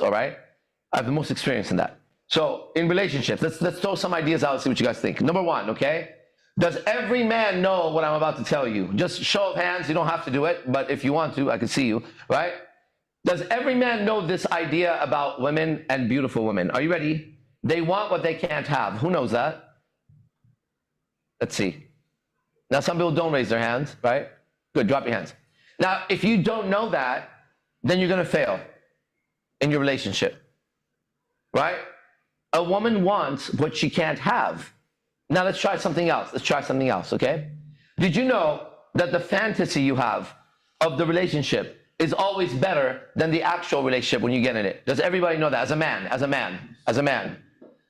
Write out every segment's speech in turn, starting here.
all right? I have the most experience in that. So in relationships, let's throw some ideas out and see what you guys think. Number one, okay? Does every man know what I'm about to tell you? Just show of hands, you don't have to do it, but if you want to, I can see you, right? Does every man know this idea about women and beautiful women? Are you ready? They want what they can't have. Who knows that? Let's see. Now, some people don't raise their hands, right? Good, drop your hands. Now, if you don't know that, then you're going to fail in your relationship, right? A woman wants what she can't have. Now, let's try something else. Let's try something else, okay? Did you know that the fantasy you have of the relationship is always better than the actual relationship when you get in it? Does everybody know that? As a man.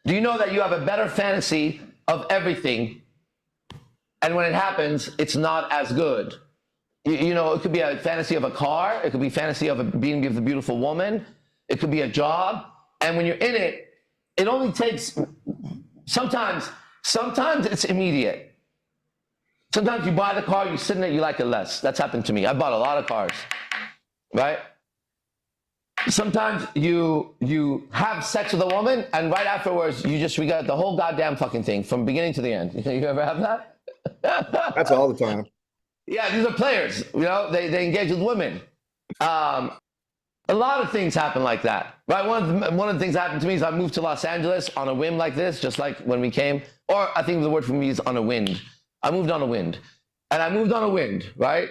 Do you know that you have a better fantasy of everything, and when it happens, it's not as good? You know, it could be a fantasy of a car. It could be a fantasy of being with a beautiful woman. It could be a job. And when you're in it, it only takes, sometimes it's immediate. Sometimes you buy the car, you sit in it, you like it less. That's happened to me. I bought a lot of cars, right? Sometimes you have sex with a woman, and right afterwards, you just regret the whole goddamn fucking thing from beginning to the end. You ever have that? That's all the time. Yeah, these are players. You know, they engage with women. A lot of things happen like that, right? One of the things that happened to me is I moved to Los Angeles on a whim like this, just like when we came. Or I think the word for me is on a wind. I moved on a wind. And I moved on a wind, right?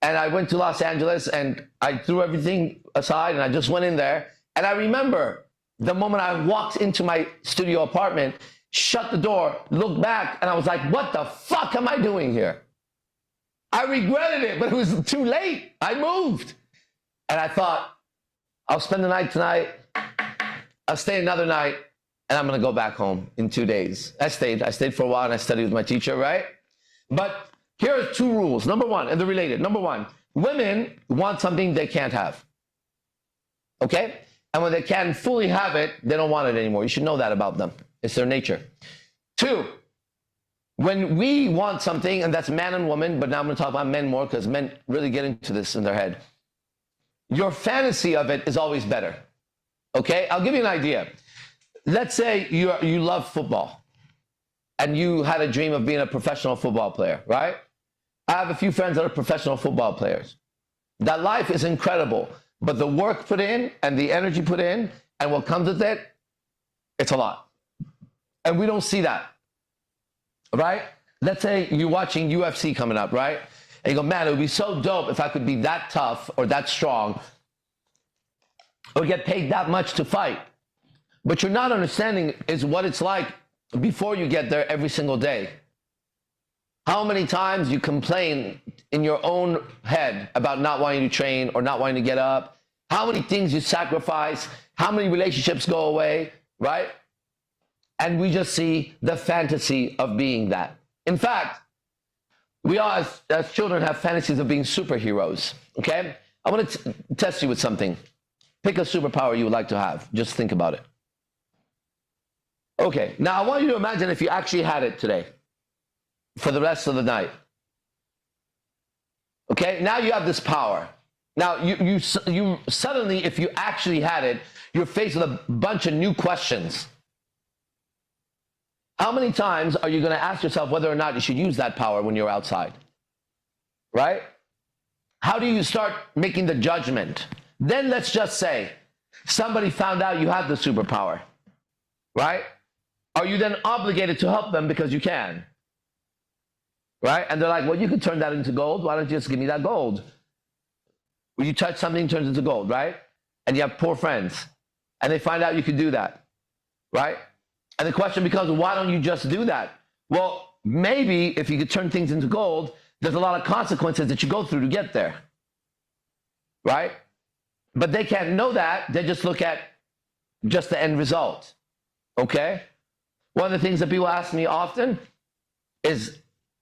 And I went to Los Angeles and I threw everything aside and I just went in there. And I remember the moment I walked into my studio apartment, shut the door, looked back, and I was like, what the fuck am I doing here? I regretted it, but it was too late. I moved. And I thought, I'll spend the night tonight, I'll stay another night, and I'm gonna go back home in 2 days. I stayed for a while and I studied with my teacher, right? But here are two rules. Number one, and they're related. Number one, women want something they can't have, okay? And when they can fully have it, they don't want it anymore. You should know that about them. It's their nature. Two, when we want something, and that's man and woman, but now I'm gonna talk about men more because men really get into this in their head. Your fantasy of it is always better, okay? I'll give you an idea. Let's say you love football and you had a dream of being a professional football player, right? I have a few friends that are professional football players. That life is incredible, but the work put in and the energy put in and what comes with it, it's a lot. And we don't see that, right? Let's say you're watching UFC coming up, right? And you go, man, it would be so dope if I could be that tough or that strong or get paid that much to fight. But you're not understanding is what it's like before you get there every single day. How many times you complain in your own head about not wanting to train or not wanting to get up, how many things you sacrifice, how many relationships go away, right? And we just see the fantasy of being that. In fact, we all, as children, have fantasies of being superheroes, okay? I want to test you with something. Pick a superpower you would like to have. Just think about it. Okay, now I want you to imagine if you actually had it today for the rest of the night. Okay, now you have this power. Now, you suddenly, if you actually had it, you're faced with a bunch of new questions. How many times are you going to ask yourself whether or not you should use that power when you're outside? Right? How do you start making the judgment? Then let's just say somebody found out you have the superpower, right? Are you then obligated to help them because you can? Right? And they're like, well, you could turn that into gold. Why don't you just give me that gold? When you touch something, it turns into gold, right? And you have poor friends, and they find out you can do that, right? And the question becomes, why don't you just do that? Well, maybe if you could turn things into gold, there's a lot of consequences that you go through to get there, right? But they can't know that. They just look at just the end result, okay? One of the things that people ask me often is,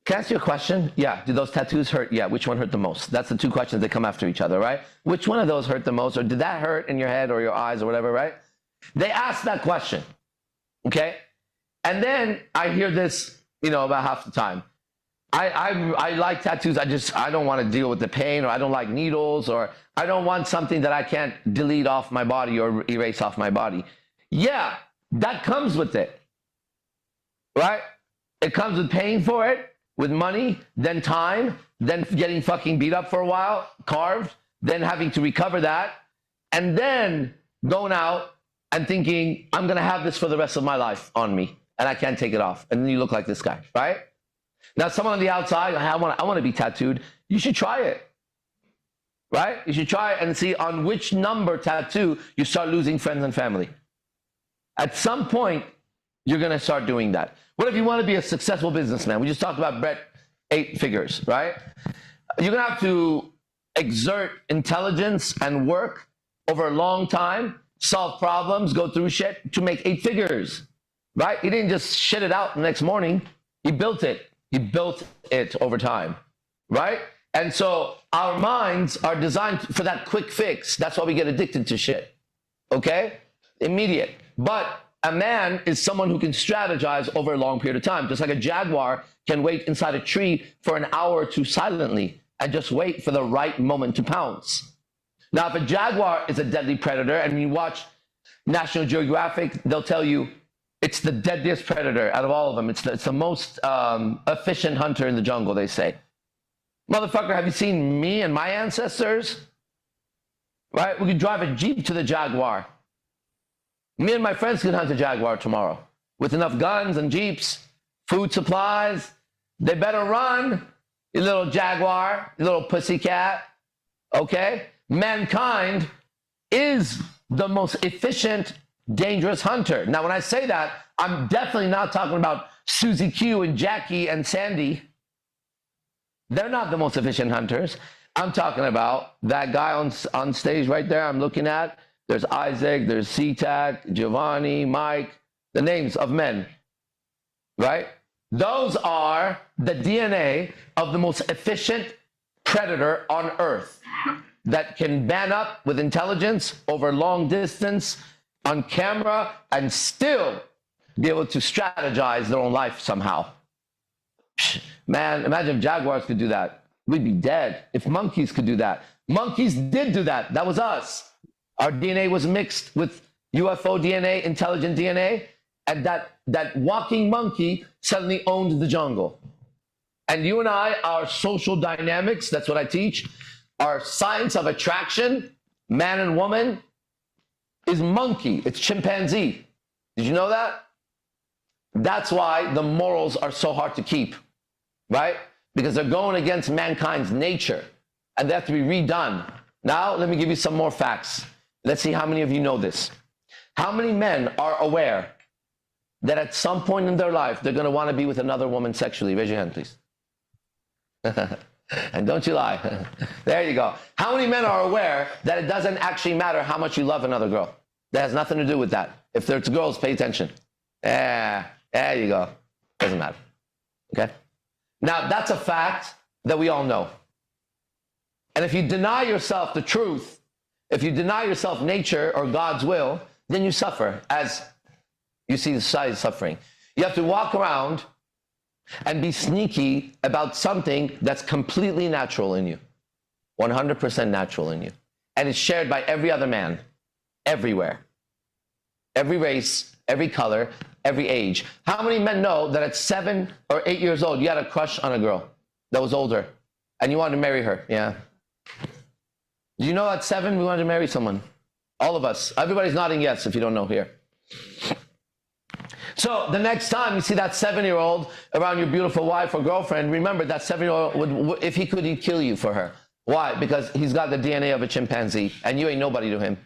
can I ask you a question? Yeah. Do those tattoos hurt? Yeah. Which one hurt the most? That's the two questions that come after each other, right? Which one of those hurt the most? Or did that hurt in your head or your eyes or whatever, right? They ask that question, okay? And then I hear this, about half the time. I like tattoos. I don't want to deal with the pain, or I don't like needles, or I don't want something that I can't delete off my body or erase off my body. Yeah, that comes with it, right? It comes with paying for it, with money, then time, then getting fucking beat up for a while, carved, then having to recover that, and then going out and thinking, I'm going to have this for the rest of my life on me, and I can't take it off. And then you look like this guy, right? Now, someone on the outside, I want to be tattooed. You should try it, right? You should try it and see on which number tattoo you start losing friends and family. At some point, you're going to start doing that. What if you want to be a successful businessman? We just talked about Brett, 8 figures, right? You're going to have to exert intelligence and work over a long time, solve problems, go through shit to make 8 figures, right? He didn't just shit it out the next morning. He built it. He built it over time, right? And so our minds are designed for that quick fix. That's why we get addicted to shit, okay? Immediate. But a man is someone who can strategize over a long period of time, just like a jaguar can wait inside a tree for an hour or two silently and just wait for the right moment to pounce. Now, if a jaguar is a deadly predator, and you watch National Geographic, they'll tell you it's the deadliest predator out of all of them. It's the most efficient hunter in the jungle, they say. Motherfucker, have you seen me and my ancestors? Right? We could drive a Jeep to the jaguar. Me and my friends can hunt a jaguar tomorrow with enough guns and Jeeps, food supplies. They better run, you little jaguar, you little pussycat. Okay? Mankind is the most efficient, dangerous hunter. Now, when I say that, I'm definitely not talking about Susie Q and Jackie and Sandy. They're not the most efficient hunters. I'm talking about that guy on stage right there I'm looking at. There's Isaac, there's C-Tac, Giovanni, Mike, the names of men, right? Those are the DNA of the most efficient predator on earth that can man up with intelligence over long distance on camera and still be able to strategize their own life somehow. Man, imagine if jaguars could do that. We'd be dead. If monkeys could do that. Monkeys did do that. That was us. Our DNA was mixed with UFO DNA, intelligent DNA, and that walking monkey suddenly owned the jungle. And you and I, our social dynamics, that's what I teach, our science of attraction, man and woman, is monkey. It's chimpanzee. Did you know that? That's why the morals are so hard to keep, right? Because they're going against mankind's nature, and they have to be redone. Now, let me give you some more facts. Let's see how many of you know this. How many men are aware that at some point in their life, they're going to want to be with another woman sexually? Raise your hand, please. And don't you lie. There you go. How many men are aware that it doesn't actually matter how much you love another girl? That has nothing to do with that. If there's girls, pay attention. Yeah, there you go. Doesn't matter. Okay? Now, that's a fact that we all know. And if you deny yourself the truth, if you deny yourself nature or God's will, then you suffer, as you see the society suffering. You have to walk around and be sneaky about something that's completely natural in you, 100% natural in you. And it's shared by every other man, everywhere. Every race, every color, every age. How many men know that at 7 or 8 years old, you had a crush on a girl that was older and you wanted to marry her? Yeah. Do you know at 7 we wanted to marry someone? All of us. Everybody's nodding yes if you don't know here. So the next time you see that 7-year-old around your beautiful wife or girlfriend, remember that 7-year-old would, if he could, he'd kill you for her. Why? Because he's got the DNA of a chimpanzee and you ain't nobody to him.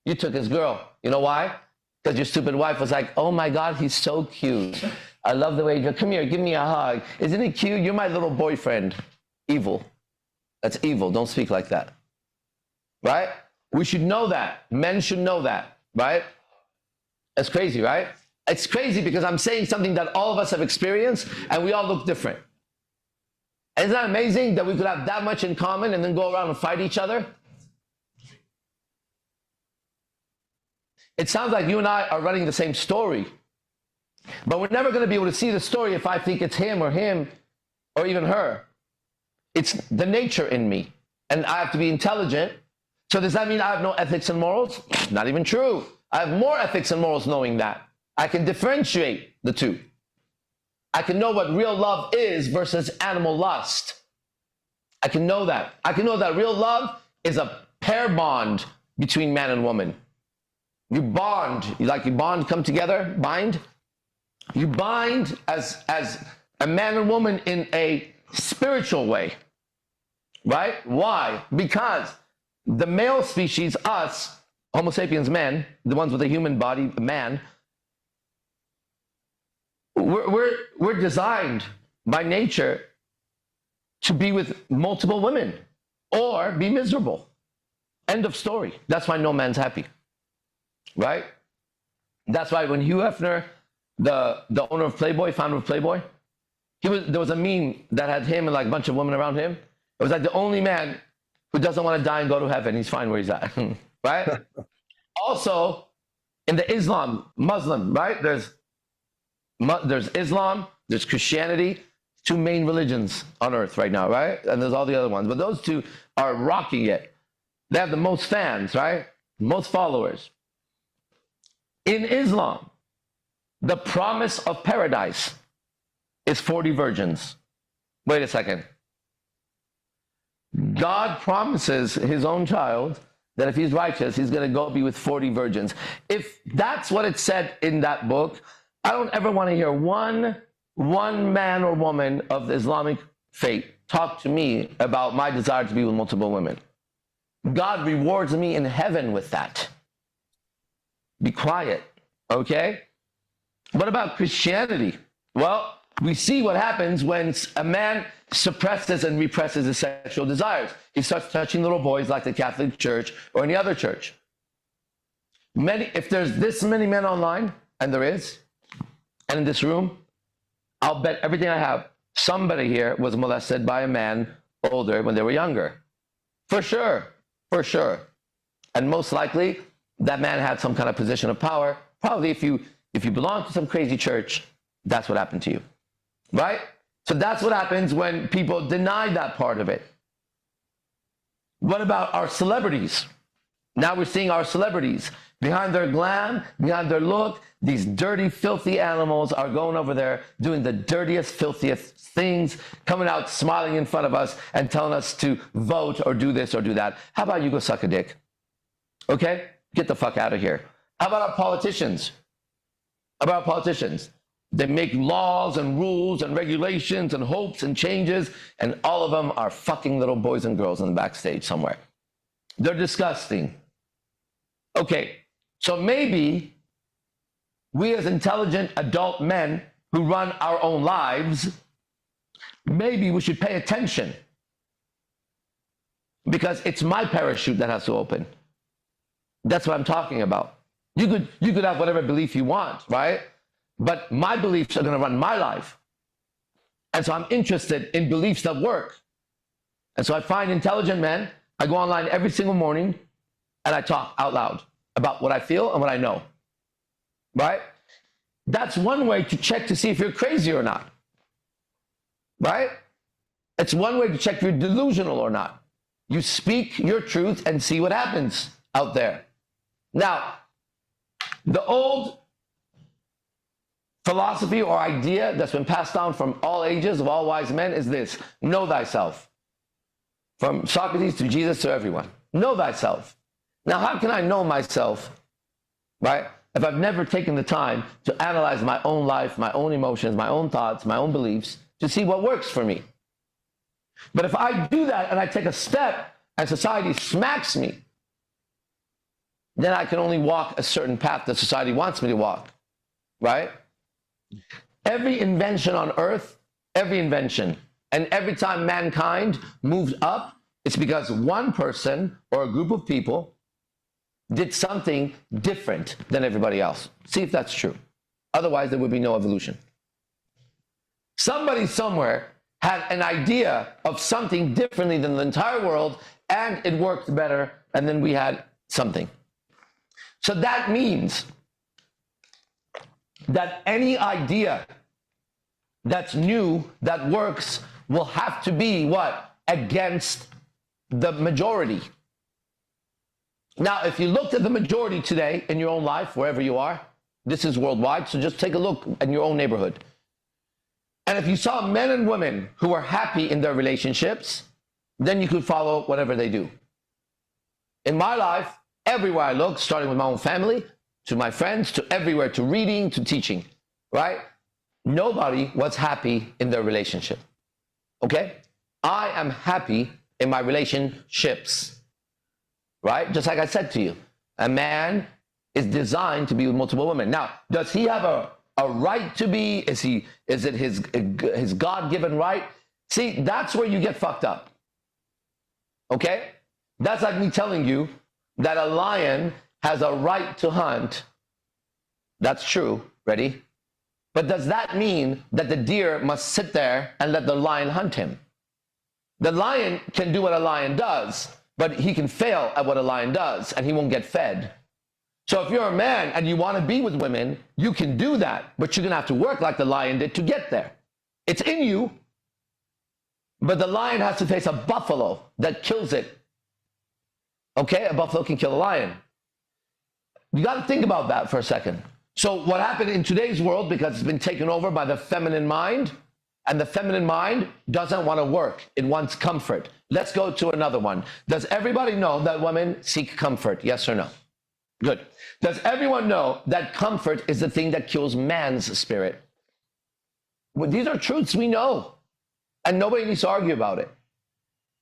You took his girl. You know why? Because your stupid wife was like, oh my God, he's so cute. I love the way you come here, give me a hug. Isn't he cute? You're my little boyfriend. Evil. That's evil. Don't speak like that. Right? We should know that. Men should know that. Right? That's crazy, right? It's crazy because I'm saying something that all of us have experienced and we all look different. Isn't that amazing that we could have that much in common and then go around and fight each other? It sounds like you and I are running the same story. But we're never going to be able to see the story if I think it's him or even her. It's the nature in me. And I have to be intelligent. So does that mean I have no ethics and morals? Not even true. I have more ethics and morals knowing that. I can differentiate the two. I can know what real love is versus animal lust. I can know that. I can know that real love is a pair bond between man and woman. You bond, you bond, come together, bind. You bind as a man and woman in a spiritual way, right? Why? Because the male species, us, Homo sapiens men, the ones with a human body, man, we're designed by nature to be with multiple women or be miserable. End of story. That's why no man's happy, right? That's why when Hugh Hefner, the owner of Playboy, founder of Playboy, there was a meme that had him and like a bunch of women around him. It was like the only man who doesn't want to die and go to heaven. He's fine where he's at, right? Also, in the Muslim, right? There's Islam, there's Christianity, two main religions on earth right now, right? And there's all the other ones. But those two are rocking it. They have the most fans, right? Most followers. In Islam, the promise of paradise is 40 virgins. Wait a second. God promises his own child that if he's righteous, he's going to go be with 40 virgins. If that's what it said in that book, I don't ever want to hear one man or woman of the Islamic faith talk to me about my desire to be with multiple women. God rewards me in heaven with that. Be quiet, okay? What about Christianity? Well, we see what happens when a man suppresses and represses his sexual desires. He starts touching little boys like the Catholic Church or any other church. If there's this many men online, and there is, and in this room, I'll bet everything I have, somebody here was molested by a man older when they were younger. For sure, for sure. And most likely, that man had some kind of position of power. Probably if you belong to some crazy church, that's what happened to you, right? So that's what happens when people deny that part of it. What about our celebrities? Now we're seeing our celebrities. Behind their glam, behind their look, these dirty, filthy animals are going over there doing the dirtiest, filthiest things, coming out smiling in front of us and telling us to vote or do this or do that. How about you go suck a dick? Okay? Get the fuck out of here. How about our politicians? They make laws and rules and regulations and hopes and changes, and all of them are fucking little boys and girls in the backstage somewhere. They're disgusting. Okay, so maybe we as intelligent adult men who run our own lives, maybe we should pay attention, because it's my parachute that has to open. That's what I'm talking about. You could have whatever belief you want, right? But my beliefs are going to run my life. And so I'm interested in beliefs that work. And so I find intelligent men. I go online every single morning and I talk out loud about what I feel and what I know, right? That's one way to check to see if you're crazy or not, right? It's one way to check if you're delusional or not. You speak your truth and see what happens out there. Now, the old philosophy or idea that's been passed down from all ages of all wise men is this: know thyself. From Socrates to Jesus to everyone. Know thyself. Now, how can I know myself, right, if I've never taken the time to analyze my own life, my own emotions, my own thoughts, my own beliefs, to see what works for me? But if I do that and I take a step and society smacks me, then I can only walk a certain path that society wants me to walk, right? Every invention on earth, every invention, and every time mankind moved up, it's because one person or a group of people did something different than everybody else. See if that's true. Otherwise, there would be no evolution. Somebody somewhere had an idea of something differently than the entire world, and it worked better, and then we had something. So that means that any idea that's new, that works, will have to be what? Against the majority. Now, if you looked at the majority today in your own life, wherever you are, this is worldwide, so just take a look in your own neighborhood. And if you saw men and women who are happy in their relationships, then you could follow whatever they do. In my life, everywhere I look, starting with my own family, to my friends, to everywhere, to reading, to teaching, right? Nobody was happy in their relationship, okay? I am happy in my relationships, right? Just like I said to you, a man is designed to be with multiple women. Now, does he have a right to be? Is it his God-given right? See, that's where you get fucked up, okay? That's like me telling you that a lion has a right to hunt. That's true. Ready? But does that mean that the deer must sit there and let the lion hunt him? The lion can do what a lion does, but he can fail at what a lion does, and he won't get fed. So if you're a man and you want to be with women, you can do that, but you're going to have to work like the lion did to get there. It's in you, but the lion has to face a buffalo that kills it. Okay? A buffalo can kill a lion. You got to think about that for a second. So what happened in today's world, because it's been taken over by the feminine mind, and the feminine mind doesn't want to work. It wants comfort. Let's go to another one. Does everybody know that women seek comfort? Yes or no? Good. Does everyone know that comfort is the thing that kills man's spirit? Well, these are truths we know, and nobody needs to argue about it.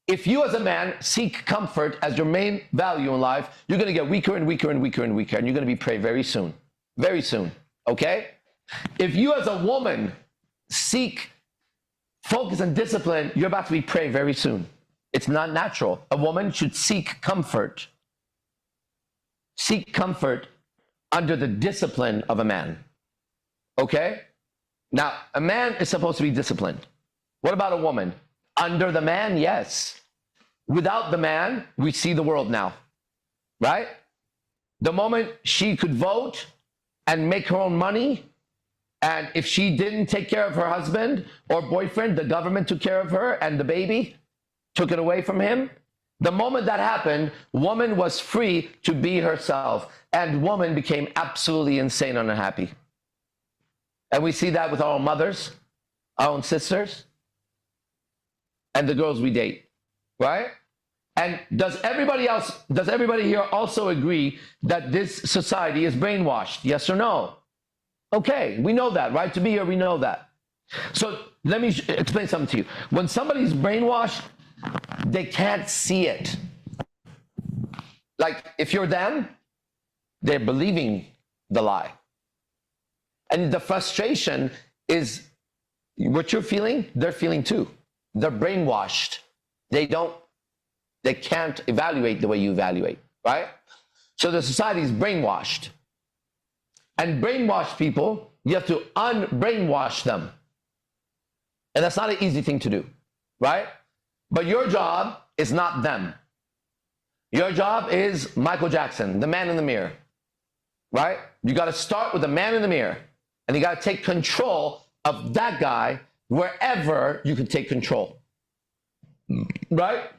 If you as a man seek comfort as your main value in life, you're going to get weaker and weaker and weaker and weaker, and you're going to be prey very soon. Very soon, okay? If you as a woman seek focus and discipline, you're about to be prey very soon. It's not natural. A woman should seek comfort. Seek comfort under the discipline of a man, okay? Now, a man is supposed to be disciplined. What about a woman? Under the man, yes. Without the man, we see the world now, right? The moment she could vote and make her own money, and if she didn't take care of her husband or boyfriend, the government took care of her and the baby took it away from him. The moment that happened, woman was free to be herself, and woman became absolutely insane and unhappy. And we see that with our own mothers, our own sisters, and the girls we date, right? And does everybody here also agree that this society is brainwashed? Yes or no? Okay, we know that, right? To be here, we know that. So let me explain something to you. When somebody's brainwashed, they can't see it. Like, if you're them, they're believing the lie. And the frustration is what you're feeling, they're feeling too. They're brainwashed. They can't evaluate the way you evaluate, right? So the society is brainwashed. And brainwashed people, you have to unbrainwash them. And that's not an easy thing to do, right? But your job is not them. Your job is Michael Jackson, the man in the mirror, right? You got to start with the man in the mirror, and you got to take control of that guy wherever you can take control, right?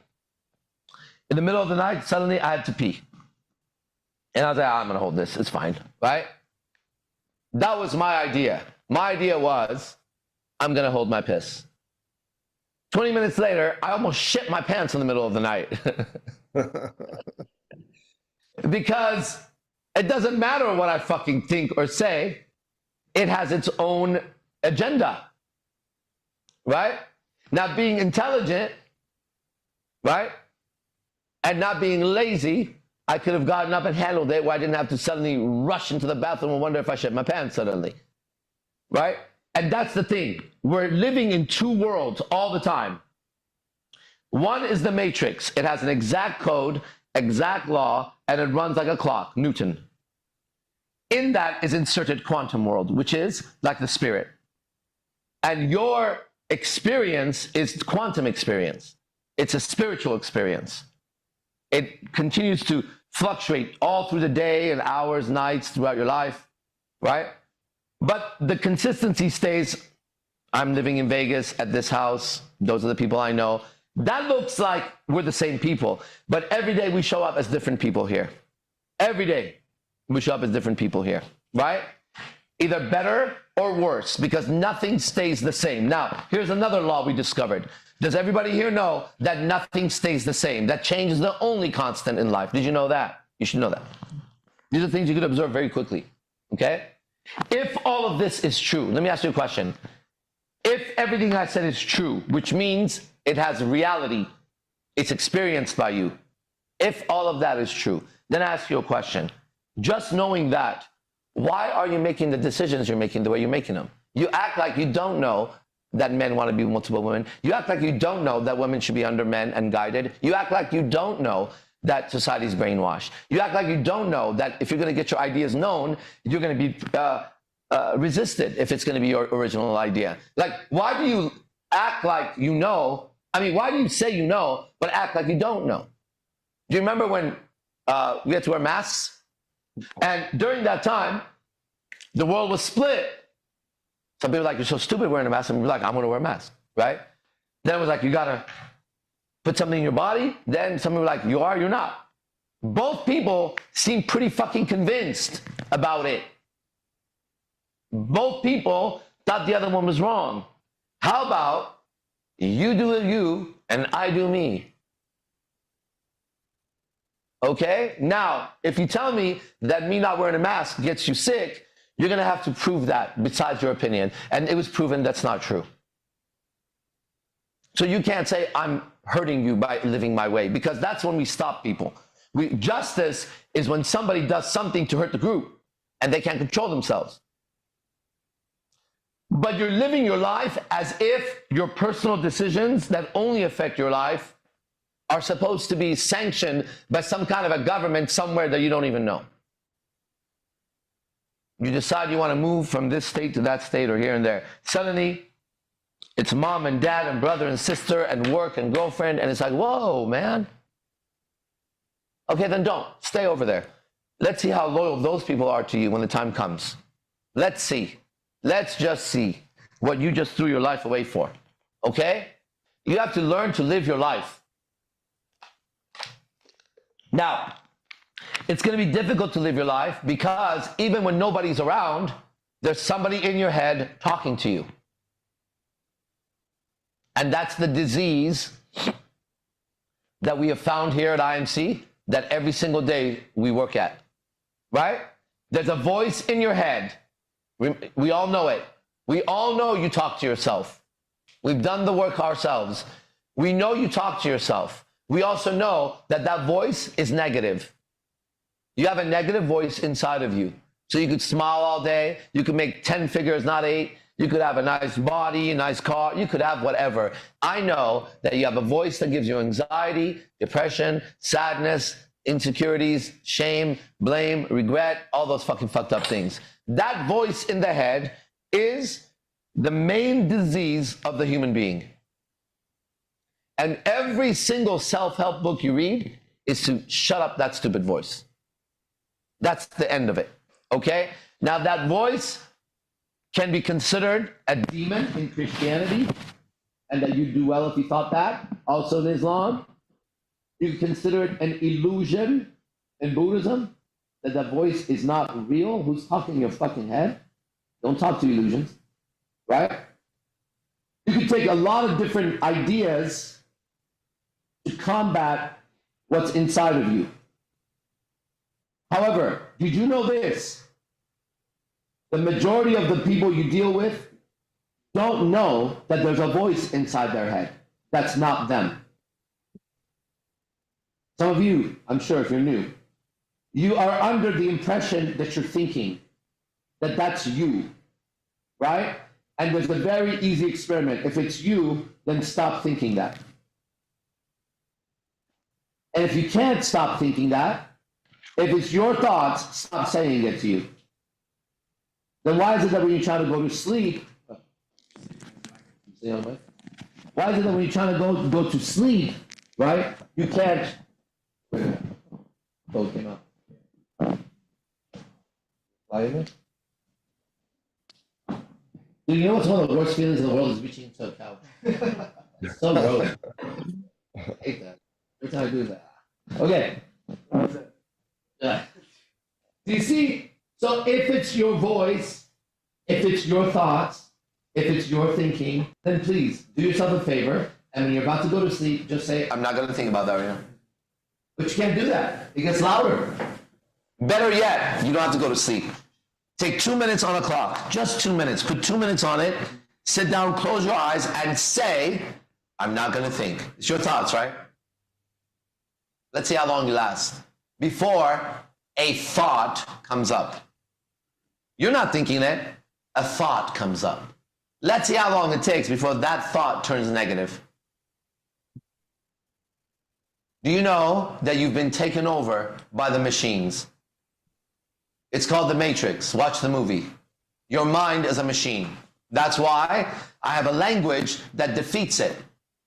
In the middle of the night, suddenly I had to pee. And I was like, I'm going to hold this. It's fine, right? That was my idea. My idea was, I'm going to hold my piss. 20 minutes later, I almost shit my pants in the middle of the night. Because it doesn't matter what I fucking think or say. It has its own agenda, right? Not being intelligent, right? And not being lazy, I could have gotten up and handled it where I didn't have to suddenly rush into the bathroom and wonder if I shit my pants suddenly, right? And that's the thing. We're living in two worlds all the time. One is the matrix. It has an exact code, exact law, and it runs like a clock, Newton. In that is inserted quantum world, which is like the spirit. And your experience is quantum experience. It's a spiritual experience. It continues to fluctuate all through the day and hours, nights, throughout your life, right? But the consistency stays I'm living in Vegas at this house. Those are the people I know. That looks like we're the same people. But every day we show up as different people here. Every day we show up as different people here, right? Either better or worse, because nothing stays the same. Now, here's another law we discovered. Does everybody here know that nothing stays the same? That change is the only constant in life. Did you know that? You should know that. These are things you could observe very quickly, okay? If all of this is true, let me ask you a question. If everything I said is true, which means it has reality, it's experienced by you. If all of that is true, then I ask you a question. Just knowing that, why are you making the decisions you're making the way you're making them? You act like you don't know that men want to be multiple women. You act like you don't know that women should be under men and guided. You act like you don't know that society's brainwashed. You act like you don't know that if you're going to get your ideas known, you're going to be resisted if it's going to be your original idea. Like, why do you act like you know? I mean, why do you say you know, but act like you don't know? Do you remember when we had to wear masks? And during that time, the world was split. Some people were like, you're so stupid wearing a mask. And we're like, I'm going to wear a mask, right? Then it was like, you got to put something in your body. Then some people were like, you are, you're not. Both people seemed pretty fucking convinced about it. Both people thought the other one was wrong. How about you do you and I do me? Okay? Now, if you tell me that me not wearing a mask gets you sick, you're going to have to prove that besides your opinion. And it was proven that's not true. So you can't say I'm hurting you by living my way, because that's when we stop people. Justice is when somebody does something to hurt the group and they can't control themselves. But you're living your life as if your personal decisions that only affect your life are supposed to be sanctioned by some kind of a government somewhere that you don't even know. You decide you want to move from this state to that state or here and there. Suddenly, it's mom and dad and brother and sister and work and girlfriend, and it's like, whoa, man. Okay, then don't. Stay over there. Let's see how loyal those people are to you when the time comes. Let's see. Let's just see what you just threw your life away for. Okay? You have to learn to live your life. Now, it's going to be difficult to live your life because even when nobody's around, there's somebody in your head talking to you. And that's the disease that we have found here at IMC that every single day we work at, right? There's a voice in your head. We all know it. We all know you talk to yourself. We've done the work ourselves. We know you talk to yourself. We also know that that voice is negative. You have a negative voice inside of you. So you could smile all day. You could make 10 figures, not 8. You could have a nice body, a nice car. You could have whatever. I know that you have a voice that gives you anxiety, depression, sadness, insecurities, shame, blame, regret, all those fucking fucked up things. That voice in the head is the main disease of the human being. And every single self-help book you read is to shut up that stupid voice. That's the end of it, okay? Now that voice can be considered a demon in Christianity, and that you'd do well if you thought that. Also in Islam, you can consider it an illusion in Buddhism, that the voice is not real. Who's talking in your fucking head? Don't talk to illusions, right? You can take a lot of different ideas to combat what's inside of you. However, did you know this? The majority of the people you deal with don't know that there's a voice inside their head. That's not them. Some of you, I'm sure if you're new, you are under the impression that you're thinking that that's you, right? And there's a very easy experiment. If it's you, then stop thinking that. And if you can't stop thinking that, if it's your thoughts, stop saying it to you. Then why is it that when you're trying to go to sleep, why is it that when you're trying to go to sleep, right, you can't, both came out. Why is it? You know what's one of the worst feelings in the world is reaching into a couch. It's so gross. I hate that. Every time I do that. Okay. Do you see? So if it's your voice, if it's your thoughts, if it's your thinking, then please do yourself a favor. And when you're about to go to sleep, just say, I'm not going to think about that right now. But you can't do that. It gets louder. Better yet, you don't have to go to sleep. Take 2 minutes on a clock, just 2 minutes. Put 2 minutes on it. Sit down, close your eyes, and say, I'm not going to think. It's your thoughts, right? Let's see how long you last before a thought comes up. You're not thinking it. A thought comes up. Let's see how long it takes before that thought turns negative. Do you know that you've been taken over by the machines? It's called The Matrix. Watch the movie. Your mind is a machine. That's why I have a language that defeats it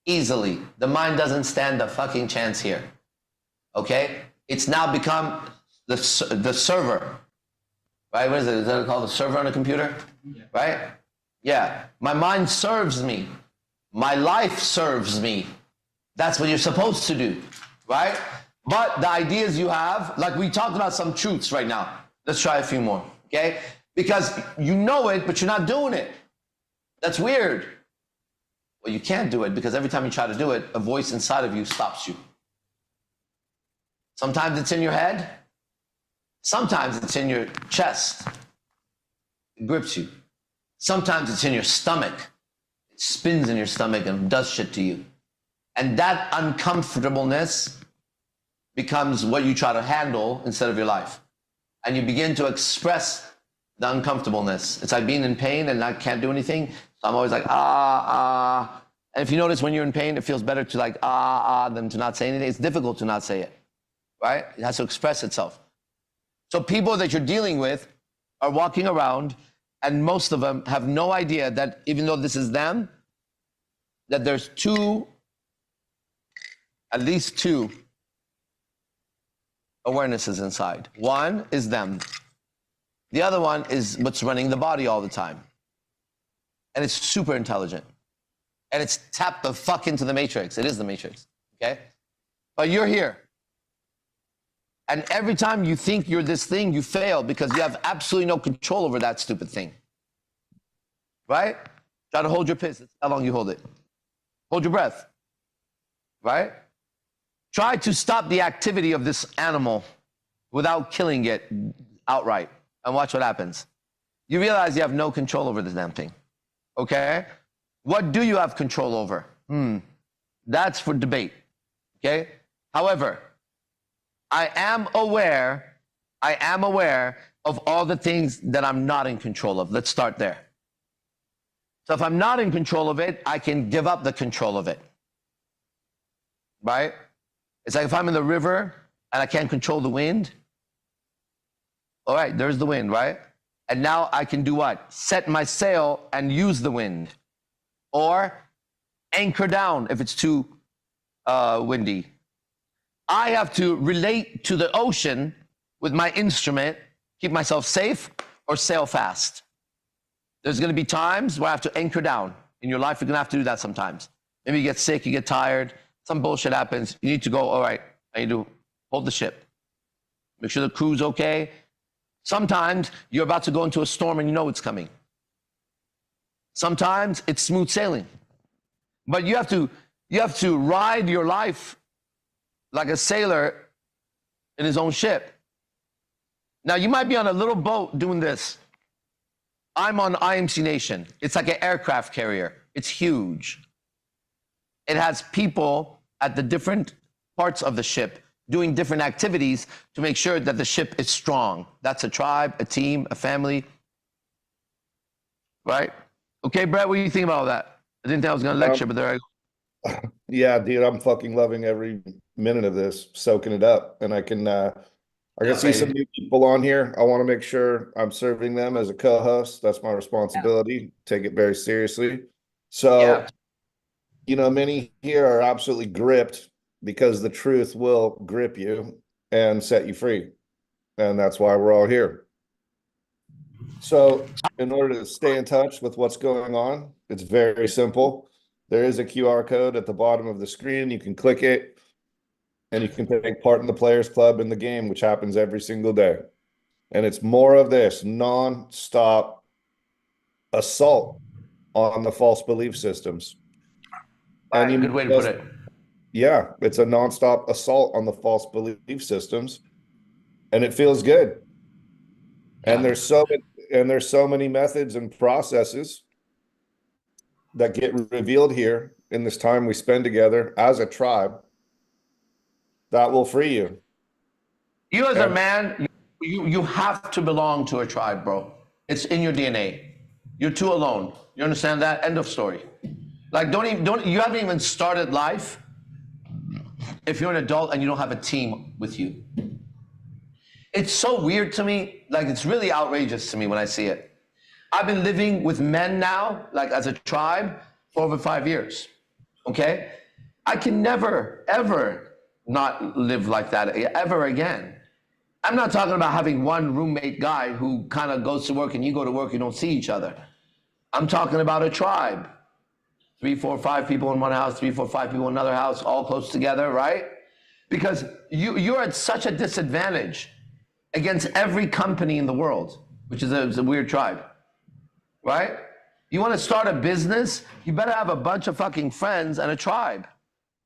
easily. The mind doesn't stand a fucking chance here. Okay? It's now become the server. Right? What is it? Is that called the server on a computer? Yeah. Right? Yeah. My mind serves me. My life serves me. That's what you're supposed to do. Right? But the ideas you have, like we talked about some truths right now. Let's try a few more. Okay? Because you know it, but you're not doing it. That's weird. Well, you can't do it because every time you try to do it, a voice inside of you stops you. Sometimes it's in your head. Sometimes it's in your chest. It grips you. Sometimes it's in your stomach. It spins in your stomach and does shit to you. And that uncomfortableness becomes what you try to handle instead of your life. And you begin to express the uncomfortableness. It's like being in pain and I can't do anything. So I'm always like, And if you notice when you're in pain, it feels better to like, than to not say anything. It's difficult to not say it, right? It has to express itself. So people that you're dealing with are walking around and most of them have no idea that even though this is them, that there's at least two awarenesses inside. One is them. The other one is what's running the body all the time. And it's super intelligent. And it's tapped the fuck into the matrix. It is the matrix, okay? But you're here. And every time you think you're this thing, you fail because you have absolutely no control over that stupid thing. Right? Try to hold your piss. That's how long you hold it. Hold your breath. Right? Try to stop the activity of this animal without killing it outright. And watch what happens. You realize you have no control over this damn thing. Okay? What do you have control over? That's for debate. Okay? However, I am aware of all the things that I'm not in control of. Let's start there. So if I'm not in control of it, I can give up the control of it. Right? It's like if I'm in the river and I can't control the wind. All right, there's the wind, right? And now I can do what? Set my sail and use the wind. Or anchor down if it's too windy. I have to relate to the ocean with my instrument, keep myself safe, or sail fast. There's going to be times where I have to anchor down. In your life, you're going to have to do that sometimes. Maybe you get sick, you get tired, some bullshit happens. You need to go, all right, I need to hold the ship. Make sure the crew's okay. Sometimes you're about to go into a storm and you know it's coming. Sometimes it's smooth sailing. But you have to ride your life like a sailor in his own ship. Now, you might be on a little boat doing this. I'm on IMC Nation. It's like an aircraft carrier. It's huge. It has people at the different parts of the ship doing different activities to make sure that the ship is strong. That's a tribe, a team, a family. Right? Okay, Brett, what do you think about all that? I didn't think I was going to lecture, but there I go. Yeah, dude, I'm fucking loving every minute of this, soaking it up. And I can see some new people on here. I want to make sure I'm serving them as a co-host. That's my responsibility. Take it very seriously. So, many here are absolutely gripped because the truth will grip you and set you free. And that's why we're all here. So in order to stay in touch with what's going on, it's very simple. There is a QR code at the bottom of the screen. You can click it and you can take part in the Players Club in the game, which happens every single day. And it's more of this non-stop assault on the false belief systems. Right, good way to put it. Yeah, it's a non-stop assault on the false belief systems, and it feels good. Yeah. And there's so many methods and processes that get revealed here in this time we spend together as a tribe that will free you. You as a man, you have to belong to a tribe, bro. It's in your DNA. You're too alone. You understand that? End of story. Like, you haven't even started life if you're an adult and you don't have a team with you. It's so weird to me. Like, it's really outrageous to me when I see it. I've been living with men now, like as a tribe, for over 5 years. Okay? I can never, ever not live like that ever again. I'm not talking about having one roommate guy who kind of goes to work and you go to work, you don't see each other. I'm talking about a tribe. 3, 4, 5 people in one house, 3, 4, 5 people in another house, all close together, right? Because you're at such a disadvantage against every company in the world, which is a weird tribe, right? You want to start a business, you better have a bunch of fucking friends and a tribe.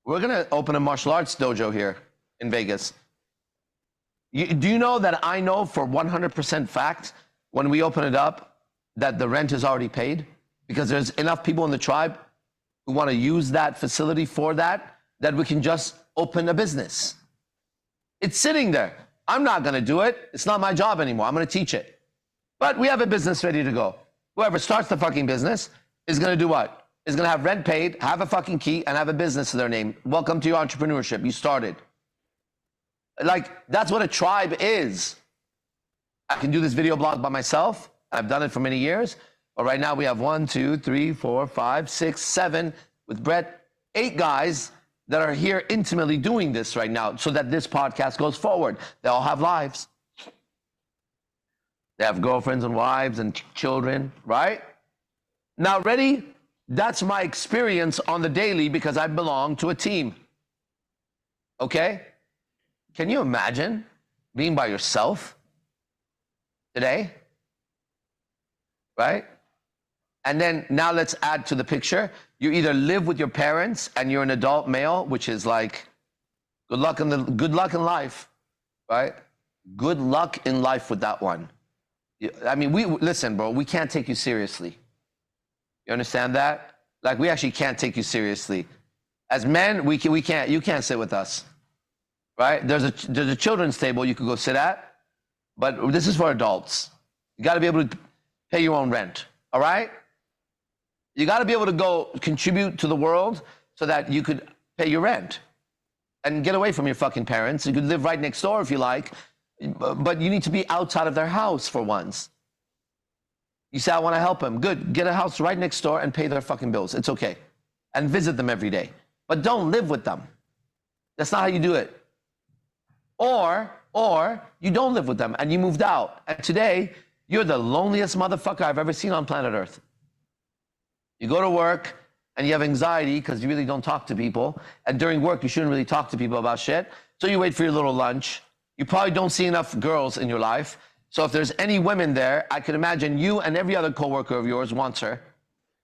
We're going to open a martial arts dojo here in Vegas. Do you know that I know for 100% fact when we open it up that the rent is already paid? Because there's enough people in the tribe who want to use that facility for that we can just open a business. It's sitting there. I'm not going to do it. It's not my job anymore. I'm going to teach it. But we have a business ready to go. Whoever starts the fucking business is going to do what? Is going to have rent paid, have a fucking key, and have a business to their name. Welcome to your entrepreneurship. You started. Like, that's what a tribe is. I can do this video blog by myself. I've done it for many years. But right now we have 1, 2, 3, 4, 5, 6, 7, with Brett, 8 guys that are here intimately doing this right now so that this podcast goes forward. They all have lives. They have girlfriends and wives and children, right? Now, ready? That's my experience on the daily because I belong to a team. Okay? Can you imagine being by yourself today? Right? And then now let's add to the picture. You either live with your parents and you're an adult male, which is like good luck in life, right? Good luck in life with that one. I mean, listen, bro, we can't take you seriously. You understand that? Like, we actually can't take you seriously. As men, we can't. You can't sit with us, right? There's a children's table you could go sit at, but this is for adults. You got to be able to pay your own rent, all right? You got to be able to go contribute to the world so that you could pay your rent and get away from your fucking parents. You could live right next door if you like, but you need to be outside of their house for once. You say, I want to help them. Good. Get a house right next door and pay their fucking bills. It's okay. And visit them every day. But don't live with them. That's not how you do it. Or you don't live with them and you moved out. And today, you're the loneliest motherfucker I've ever seen on planet Earth. You go to work and you have anxiety because you really don't talk to people. And during work, you shouldn't really talk to people about shit. So you wait for your little lunch. You probably don't see enough girls in your life. So if there's any women there, I could imagine you and every other coworker of yours wants her.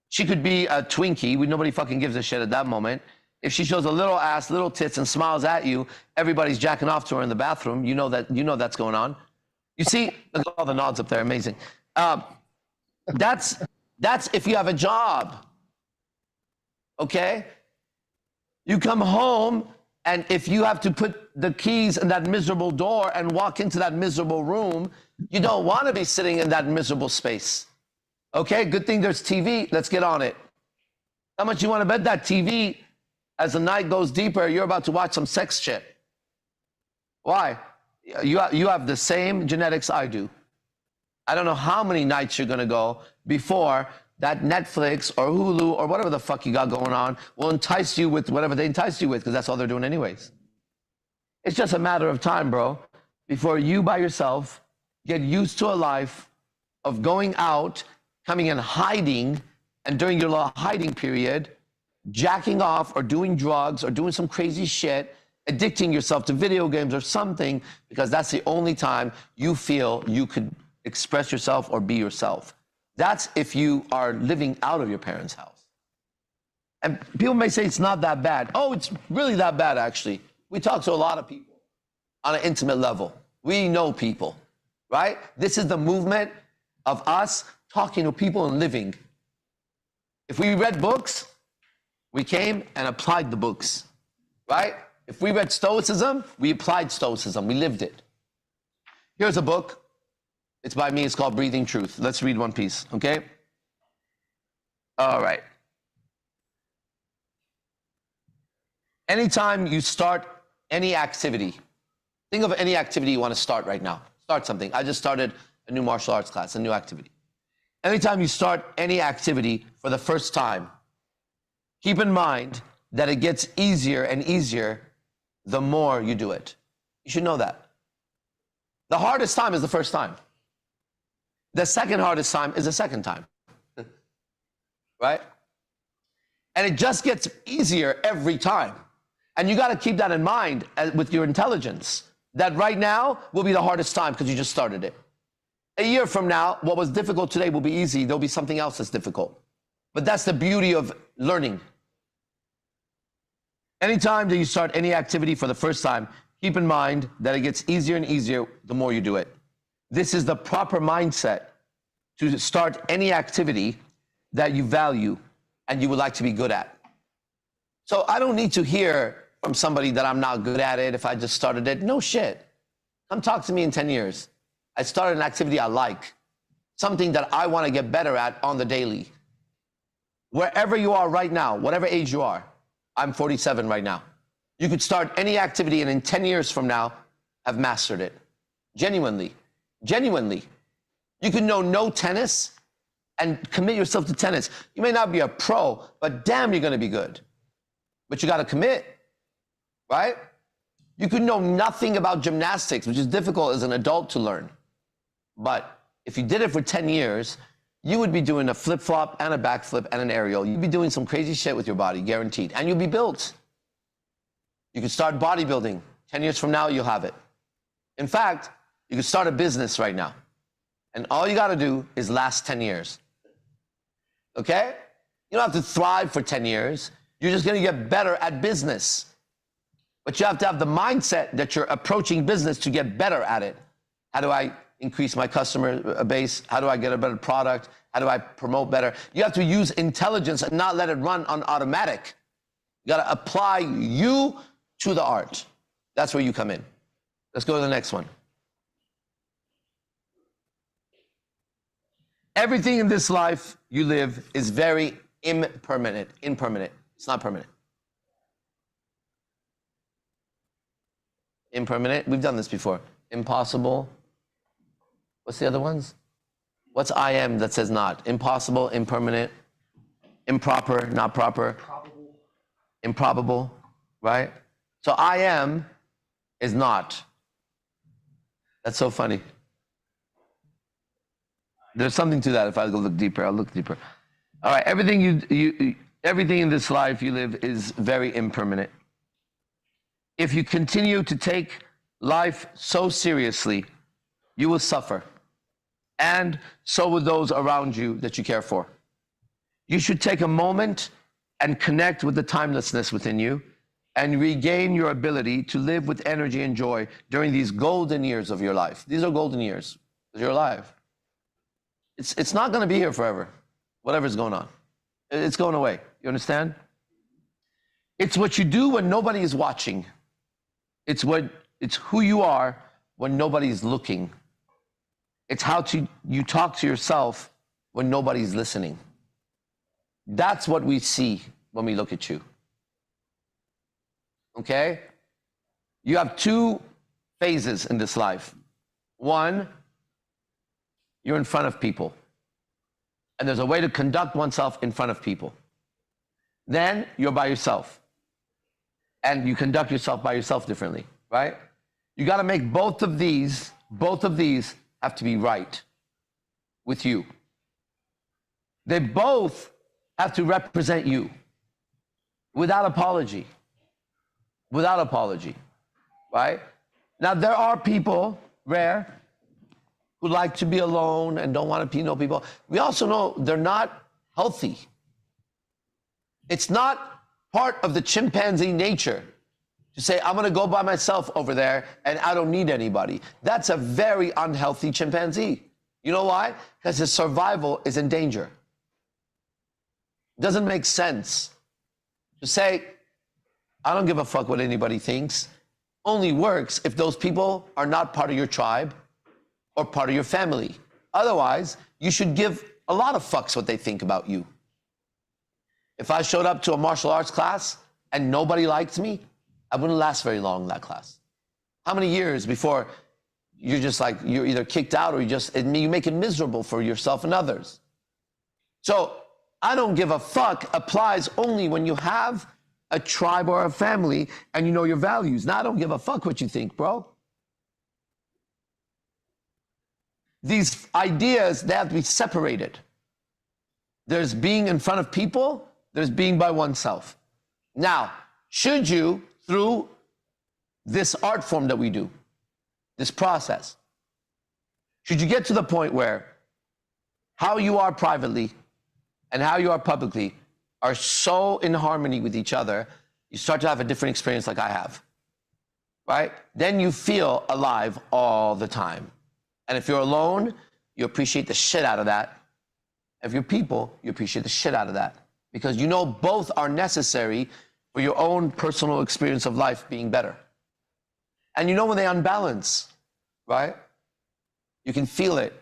She could be a Twinkie. Nobody fucking gives a shit at that moment. If she shows a little ass, little tits, and smiles at you, everybody's jacking off to her in the bathroom. You know that's going on. You see, look at all the nods up there. Amazing. That's if you have a job. Okay? You come home, and if you have to put the keys in that miserable door and walk into that miserable room, you don't want to be sitting in that miserable space. Okay? Good thing there's TV. Let's get on it. How much you want to bet that TV, as the night goes deeper, you're about to watch some sex shit? Why? You have the same genetics I do. I don't know how many nights you're going to go before that Netflix or Hulu or whatever the fuck you got going on will entice you with whatever they entice you with, because that's all they're doing anyways. It's just a matter of time, bro, before you by yourself get used to a life of going out, coming and hiding, and during your little hiding period, jacking off or doing drugs or doing some crazy shit, addicting yourself to video games or something, because that's the only time you feel you could express yourself or be yourself. That's if you are living out of your parents' house. And people may say it's not that bad. Oh, it's really that bad, actually. We talk to a lot of people on an intimate level. We know people, right? This is the movement of us talking to people and living. If we read books, we came and applied the books, right? If we read Stoicism, we applied Stoicism. We lived it. Here's a book. It's by me. It's called Breathing Truth. Let's read one piece, okay? All right. Anytime you start any activity, think of any activity you want to start right now. Start something. I just started a new martial arts class, a new activity. Anytime you start any activity for the first time, keep in mind that it gets easier and easier the more you do it. You should know that. The hardest time is the first time. The second hardest time is the second time. Right? And it just gets easier every time. And you got to keep that in mind with your intelligence, that right now will be the hardest time because you just started it. A year from now, what was difficult today will be easy. There'll be something else that's difficult. But that's the beauty of learning. Anytime that you start any activity for the first time, keep in mind that it gets easier and easier the more you do it. This is the proper mindset to start any activity that you value and you would like to be good at. So I don't need to hear from somebody that I'm not good at it if I just started it. No shit. Come talk to me in 10 years. I started an activity I like, something that I want to get better at on the daily. Wherever you are right now, whatever age you are, I'm 47 right now. You could start any activity and in 10 years from now, have mastered it. Genuinely. Genuinely. You could know no tennis and commit yourself to tennis. You may not be a pro, but damn, you're going to be good. But you got to commit, right? You could know nothing about gymnastics, which is difficult as an adult to learn. But if you did it for 10 years, you would be doing a flip-flop and a backflip and an aerial. You'd be doing some crazy shit with your body, guaranteed. And you'll be built. You could start bodybuilding. 10 years from now, you'll have it. In fact, you could start a business right now. And all you got to do is last 10 years. Okay? You don't have to thrive for 10 years. You're just going to get better at business. But you have to have the mindset that you're approaching business to get better at it. How do I increase my customer base? How do I get a better product? How do I promote better? You have to use intelligence and not let it run on automatic. You got to apply you to the art. That's where you come in. Let's go to the next one. Everything in this life you live is very impermanent. It's not permanent. Impermanent. We've done this before. Impossible. What's the other ones? What's IM that says not? Impossible, impermanent, improper, not proper. Improbable, right? So IM is not. That's so funny. There's something to that. If I go look deeper, I'll look deeper. All right, everything everything in this life you live is very impermanent. If you continue to take life so seriously, you will suffer. And so will those around you that you care for. You should take a moment and connect with the timelessness within you and regain your ability to live with energy and joy during these golden years of your life. These are golden years because you're alive. It's not going to be here forever, whatever's going on. It's going away. You understand? It's what you do when nobody is watching. It's who you are when nobody's looking. It's how you talk to yourself when nobody's listening. That's what we see when we look at you. Okay? You have two phases in this life. One, you're in front of people. And there's a way to conduct oneself in front of people. Then you're by yourself. And you conduct yourself by yourself differently, right? You got to make both of these have to be right. with you. They both have to represent you without apology. Without apology, right? Now, there are people, rare, who like to be alone and don't want to know people. We also know they're not healthy. It's not part of the chimpanzee nature to say, I'm going to go by myself over there and I don't need anybody. That's a very unhealthy chimpanzee. You know why? Because his survival is in danger. Doesn't make sense to say, I don't give a fuck what anybody thinks. Only works if those people are not part of your tribe or part of your family. Otherwise, you should give a lot of fucks what they think about you. If I showed up to a martial arts class and nobody liked me, I wouldn't last very long in that class. How many years before you're just like, you're either kicked out or you make it miserable for yourself and others. So I don't give a fuck applies only when you have a tribe or a family and you know your values. Now I don't give a fuck what you think, bro. These ideas, they have to be separated. There's being in front of people, there's being by oneself. Now, should you, through this art form that we do, this process, should you get to the point where how you are privately and how you are publicly are so in harmony with each other, you start to have a different experience like I have, right? Then you feel alive all the time. And if you're alone, you appreciate the shit out of that. If you're people, you appreciate the shit out of that. Because you know both are necessary for your own personal experience of life being better. And you know when they unbalance, right? You can feel it.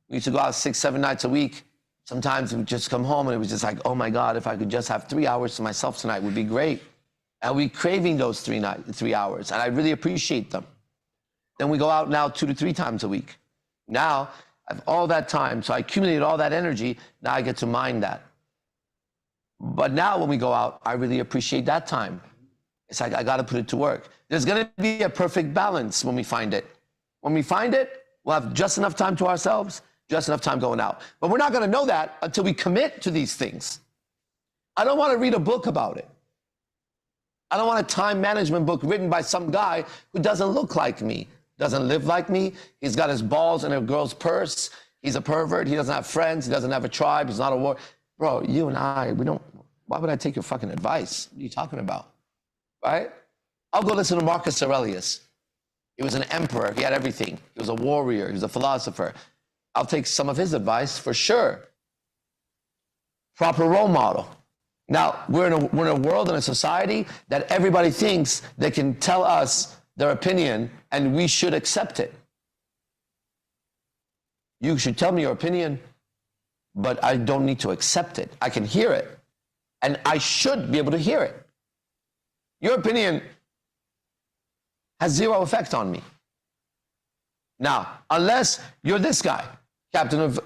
We used to go out 6-7 nights a week. Sometimes we would just come home and it was just like, oh my God, if I could just have 3 hours to myself tonight, it would be great. And we craving those 3 hours, and I really appreciate them. Then we go out now 2 to 3 times a week. Now I have all that time, so I accumulated all that energy. Now I get to mine that. But now when we go out, I really appreciate that time. It's like, I got to put it to work. There's going to be a perfect balance when we find it. When we find it, we'll have just enough time to ourselves, just enough time going out. But we're not going to know that until we commit to these things. I don't want to read a book about it. I don't want a time management book written by some guy who doesn't look like me, doesn't live like me. He's got his balls in a girl's purse. He's a pervert. He doesn't have friends. He doesn't have a tribe. He's not a war. Bro, you and I, why would I take your fucking advice? What are you talking about? Right? I'll go listen to Marcus Aurelius. He was an emperor. He had everything. He was a warrior. He was a philosopher. I'll take some of his advice for sure. Proper role model. Now, we're in a world and a society that everybody thinks they can tell us their opinion and we should accept it. You should tell me your opinion, but I don't need to accept it. I can hear it, and I should be able to hear it. Your opinion has zero effect on me. Now, unless you're this guy, captain of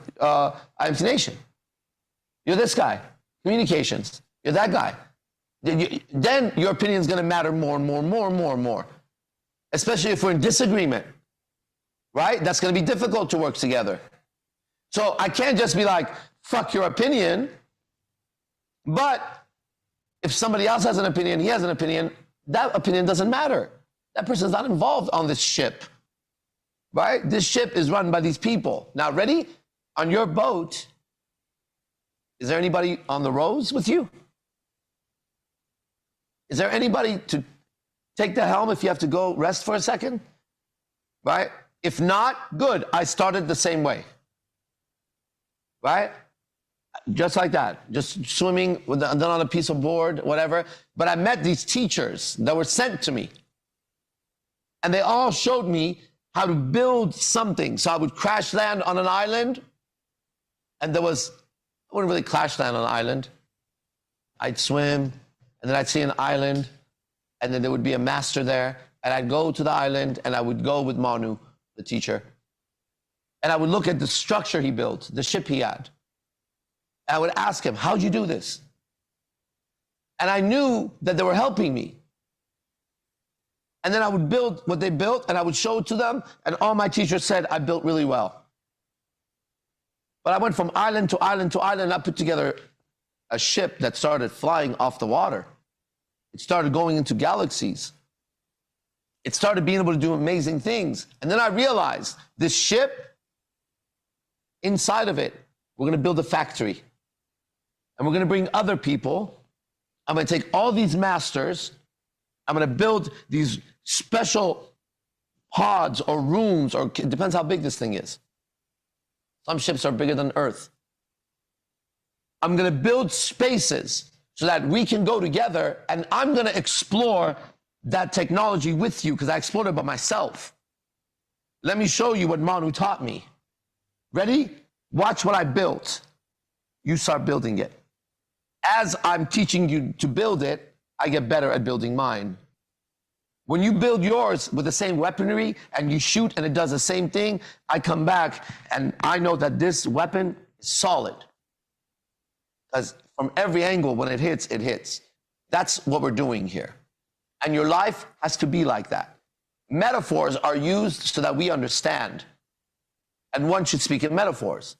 IMC Nation. You're this guy, communications. You're that guy. Then your opinion is going to matter more and more and more and more and more. Especially if we're in disagreement, right? That's going to be difficult to work together. So I can't just be like, fuck your opinion. But if somebody else has an opinion, he has an opinion, that opinion doesn't matter. That person's not involved on this ship, right? This ship is run by these people. Now, ready? On your boat, is there anybody on the rows with you? Is there anybody to take the helm if you have to go rest for a second? Right? If not, good. I started the same way. Right? Just like that. Just swimming with then on a piece of board, whatever. But I met these teachers that were sent to me. And they all showed me how to build something. So I would crash land on an island. And I wouldn't really crash land on an island. I'd swim. And then I'd see an island. And then there would be a master there. And I'd go to the island. And I would go with Manu, the teacher. And I would look at the structure he built, the ship he had. And I would ask him, how'd you do this? And I knew that they were helping me. And then I would build what they built, and I would show it to them, and all my teachers said, I built really well. But I went from island to island to island. I put together a ship that started flying off the water. It started going into galaxies. It started being able to do amazing things. And then I realized this ship, inside of it, we're going to build a factory. And we're going to bring other people. I'm going to take all these masters. I'm going to build these special pods or rooms, or it depends how big this thing is. Some ships are bigger than Earth. I'm going to build spaces so that we can go together, and I'm going to explore that technology with you because I explored it by myself. Let me show you what Manu taught me. Ready? Watch what I built. You start building it. As I'm teaching you to build it, I get better at building mine. When you build yours with the same weaponry and you shoot and it does the same thing, I come back and I know that this weapon is solid. Because from every angle, when it hits, it hits. That's what we're doing here. And your life has to be like that. Metaphors are used so that we understand. And one should speak in metaphors.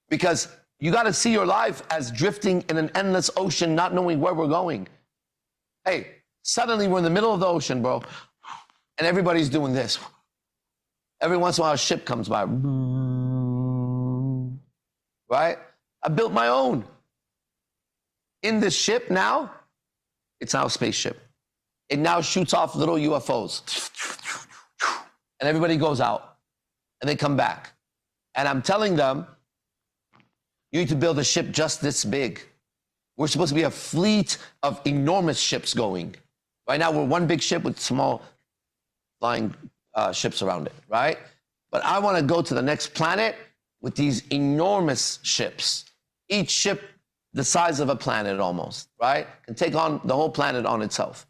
Because you got to see your life as drifting in an endless ocean, not knowing where we're going. Hey, suddenly we're in the middle of the ocean, bro. And everybody's doing this. Every once in a while, a ship comes by. Right? I built my own. In this ship now, it's now a spaceship. It now shoots off little UFOs. And everybody goes out. And they come back. And I'm telling them, you need to build a ship just this big. We're supposed to be a fleet of enormous ships going. Right now, we're one big ship with small flying ships around it, right? But I want to go to the next planet with these enormous ships. Each ship the size of a planet almost, right? Can take on the whole planet on itself.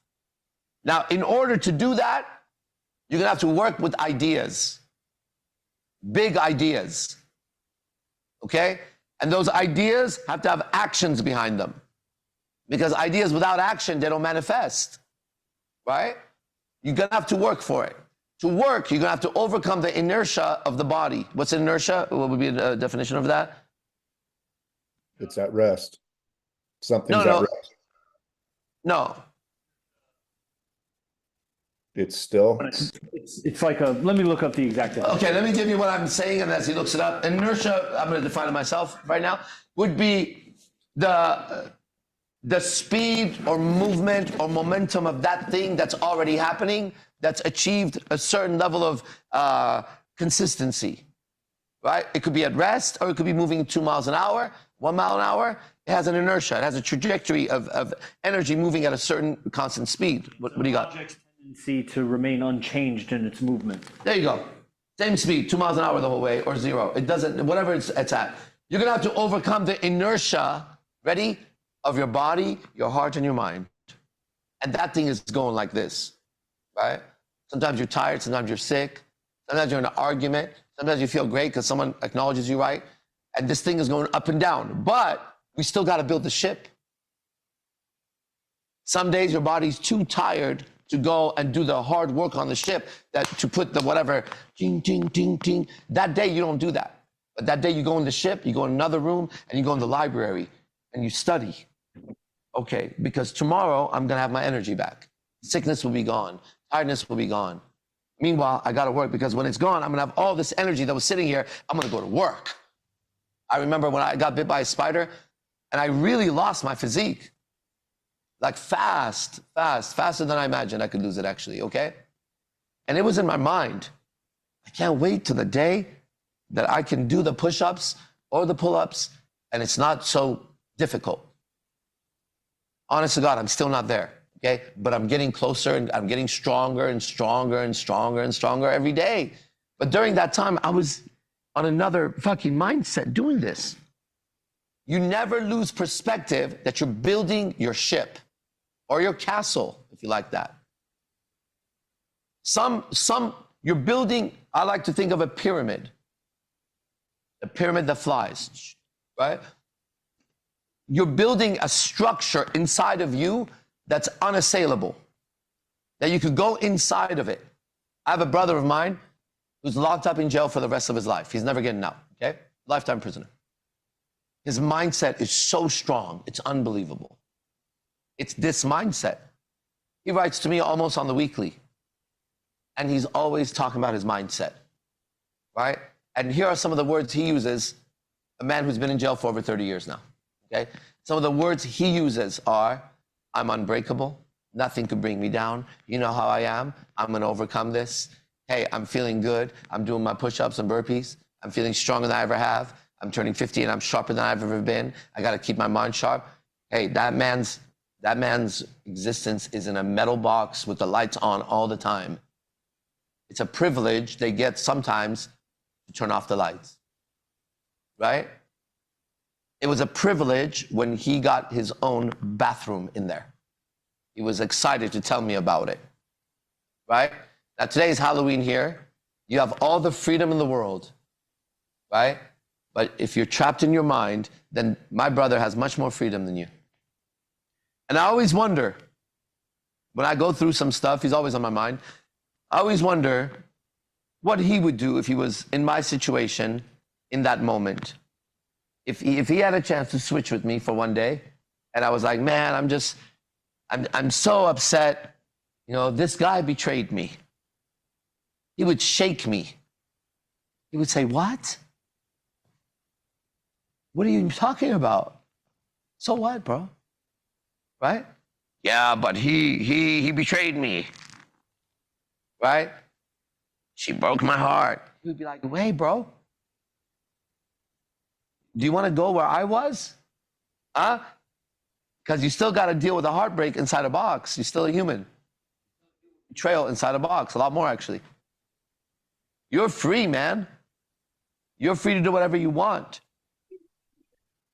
Now, in order to do that, you're going to have to work with ideas. Big ideas. Okay? And those ideas have to have actions behind them. Because ideas without action, they don't manifest. Right? You're going to have to work for it. To work, you're going to have to overcome the inertia of the body. What's inertia? What would be a definition of that? It's at rest. Something's at rest. No. It's still. It's like a, let me look up the exact definition. Okay, let me give you what I'm saying, and as he looks it up. Inertia, I'm going to define it myself right now, would be the speed or movement or momentum of that thing that's already happening, that's achieved a certain level of consistency, right? It could be at rest, or it could be moving 2 miles an hour, 1 mile an hour. It has an inertia. It has a trajectory of energy moving at a certain constant speed. What do you got? Tendency to remain unchanged in its movement. There you go. Same speed, 2 miles an hour the whole way, or 0. It doesn't, whatever it's at. You're going to have to overcome the inertia, ready, of your body, your heart, and your mind. And that thing is going like this, right? Sometimes you're tired, sometimes you're sick, sometimes you're in an argument, sometimes you feel great because someone acknowledges you, right? And this thing is going up and down. But we still got to build the ship. Some days your body's too tired to go and do the hard work on the ship, that to put the whatever, ting, ting, ting, ting. That day you don't do that. But that day you go in the ship, you go in another room, and you go in the library, and you study. Okay, because tomorrow I'm gonna have my energy back. Sickness will be gone. Tiredness will be gone. Meanwhile, I gotta work, because when it's gone, I'm gonna have all this energy that was sitting here. I'm gonna go to work. I remember when I got bit by a spider, and I really lost my physique. Like faster than I imagined I could lose it, actually, okay? And it was in my mind. I can't wait till the day that I can do the push-ups or the pull-ups, and it's not so difficult. Honest to God, I'm still not there, okay? But I'm getting closer, and I'm getting stronger and stronger and stronger and stronger every day. But during that time, I was on another fucking mindset doing this. You never lose perspective that you're building your ship or your castle, if you like that. You're building, I like to think of a pyramid. The pyramid that flies, right? You're building a structure inside of you that's unassailable, that you could go inside of it. I have a brother of mine who's locked up in jail for the rest of his life. He's never getting out, okay? lifetime prisoner. His mindset is so strong, it's unbelievable. It's this mindset. He writes to me almost on the weekly, and he's always talking about his mindset, right? And here are some of the words he uses, a man who's been in jail for over 30 years now, okay? Some of the words he uses are, I'm unbreakable, nothing could bring me down, you know how I am, I'm gonna overcome this. Hey, I'm feeling good, I'm doing my push-ups and burpees, I'm feeling stronger than I ever have, I'm turning 50 and I'm sharper than I've ever been, I gotta keep my mind sharp. Hey, that man's existence is in a metal box with the lights on all the time. It's a privilege they get sometimes to turn off the lights, right? It was a privilege when he got his own bathroom in there. He was excited to tell me about it, right? Now today's Halloween here. You have all the freedom in the world, right? But if you're trapped in your mind, then my brother has much more freedom than you. And I always wonder, when I go through some stuff, he's always on my mind, I always wonder what he would do if he was in my situation in that moment. If he had a chance to switch with me for one day, and I was like, man, I'm so upset, you know, this guy betrayed me. He would shake me. He would say, what? What are you talking about? So what, bro? Right? Yeah, but he betrayed me. Right? She broke my heart. He would be like, hey, bro. Do you want to go where I was? Huh? Because you still got to deal with a heartbreak inside a box. You're still a human. Betrayal inside a box, a lot more actually. You're free, man. You're free to do whatever you want.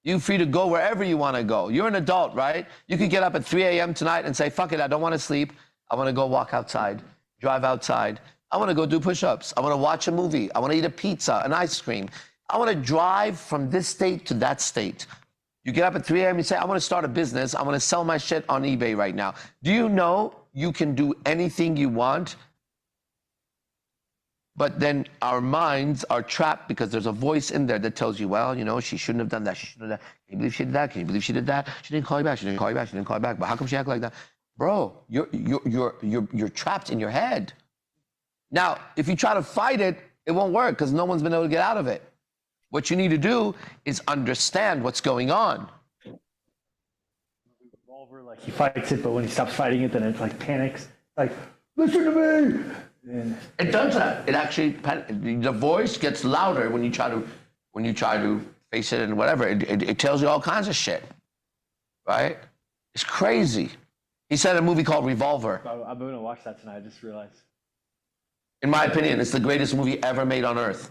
You're free to go wherever you want to go. You're an adult, right? You could get up at 3 a.m. tonight and say, fuck it, I don't want to sleep. I want to go walk outside, drive outside. I want to go do push-ups. I want to watch a movie. I want to eat a pizza, an ice cream. I want to drive from this state to that state. You get up at 3 a.m. and say, I want to start a business. I want to sell my shit on eBay right now. Do you know you can do anything you want? But then our minds are trapped because there's a voice in there that tells you, well, you know, she shouldn't have done that. She shouldn't have done that. Can you believe she did that? Can you believe she did that? She didn't call you back. She didn't call you back. She didn't call you back. But how come she act like that? Bro, you're trapped in your head. Now, if you try to fight it, it won't work because no one's been able to get out of it. What you need to do is understand what's going on. Revolver, like he fights it, but when he stops fighting it, then it like panics. Like, listen to me. And it does that. It actually, the voice gets louder when you try to face it and whatever. It tells you all kinds of shit, right? It's crazy. He said a movie called Revolver. I'm going to watch that tonight. I just realized. In my opinion, it's the greatest movie ever made on Earth.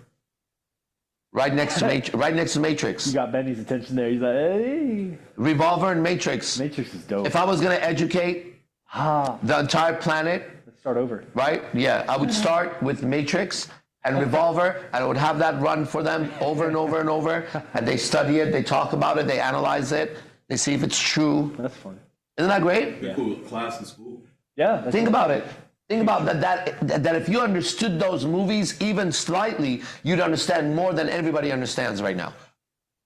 Right next to Matrix. You got Benny's attention there. He's like, hey. Revolver and Matrix. Matrix is dope. If I was going to educate the entire planet, let's start over. Right? Yeah, I would start with Matrix and Revolver, and I would have that run for them over and over and over. And they study it, they talk about it, they analyze it, they see if it's true. That's funny. Isn't that great? Yeah. Cool class in school. Yeah. Think about it. Think about that if you understood those movies even slightly, you'd understand more than everybody understands right now.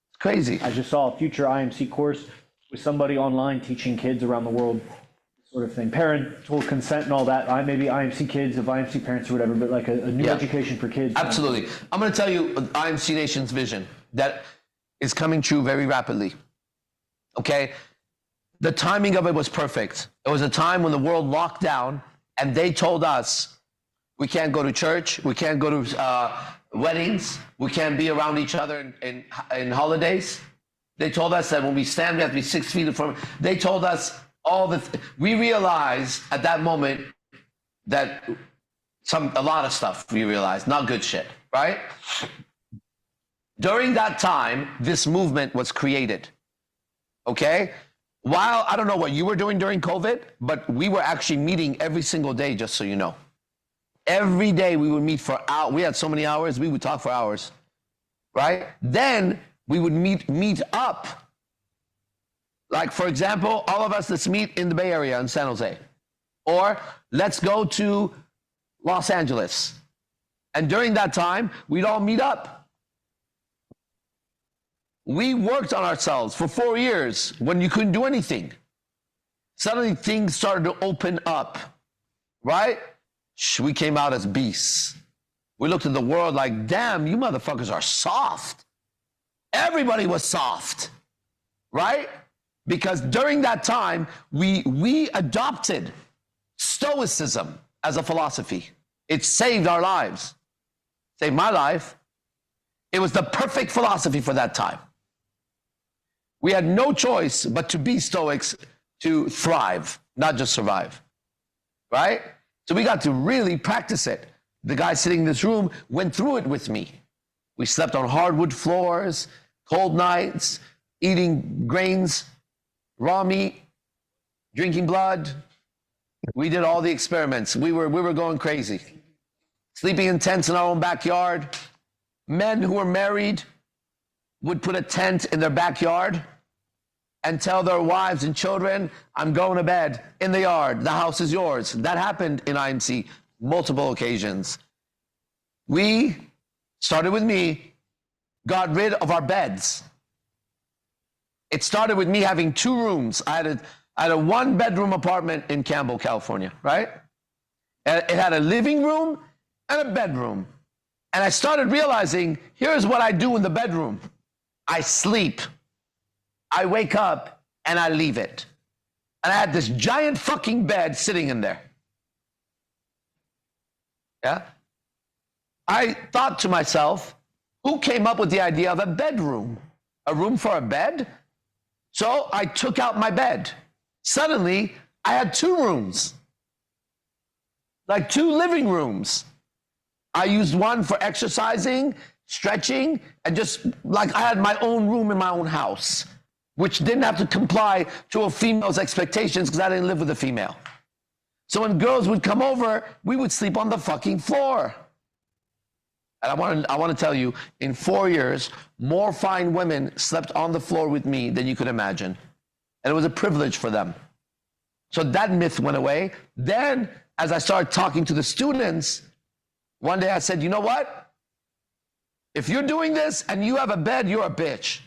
It's crazy. I just saw a future IMC course with somebody online teaching kids around the world, sort of thing. Parental consent and all that. Maybe IMC kids of IMC parents or whatever, but like a new education for kids. Absolutely. I'm going to tell you IMC Nation's vision that is coming true very rapidly. Okay? The timing of it was perfect. It was a time when the world locked down and they told us we can't go to church, we can't go to weddings, we can't be around each other in holidays. They told us that when we stand, we have to be 6 feet from. They told us we realized at that moment that a lot of stuff we realized, not good shit, right? During that time, this movement was created, okay? While, I don't know what you were doing during COVID, but we were actually meeting every single day, just so you know. Every day we would meet for hours. We had so many hours, we would talk for hours, right? Then we would meet up. Like, for example, all of us, let's meet in the Bay Area in San Jose. Or let's go to Los Angeles. And during that time, we'd all meet up. We worked on ourselves for 4 years when you couldn't do anything. Suddenly things started to open up, right? We came out as beasts. We looked at the world like, damn, you motherfuckers are soft. Everybody was soft, right? Because during that time, we adopted Stoicism as a philosophy. It saved our lives. Saved my life. It was the perfect philosophy for that time. We had no choice but to be Stoics to thrive, not just survive, right? So we got to really practice it. The guy sitting in this room went through it with me. We slept on hardwood floors, cold nights, eating grains, raw meat, drinking blood. We did all the experiments. We were going crazy. Sleeping in tents in our own backyard. Men who were married would put a tent in their backyard and tell their wives and children, I'm going to bed in the yard. The house is yours. That happened in IMC multiple occasions. We, started with me, got rid of our beds. It started with me having 2 rooms. I had a 1-bedroom apartment in Campbell, California, right? It had a living room and a bedroom. And I started realizing, here's what I do in the bedroom. I sleep. I wake up and I leave it. And I had this giant fucking bed sitting in there. Yeah? I thought to myself, who came up with the idea of a bedroom? A room for a bed? So I took out my bed. Suddenly, I had 2 rooms. Like 2 living rooms. I used one for exercising, stretching, and just like I had my own room in my own house, which didn't have to comply to a female's expectations because I didn't live with a female. So when girls would come over, we would sleep on the fucking floor. And I want to tell you, in 4 years, more fine women slept on the floor with me than you could imagine. And it was a privilege for them. So that myth went away. Then, as I started talking to the students, one day I said, you know what? If you're doing this and you have a bed, you're a bitch.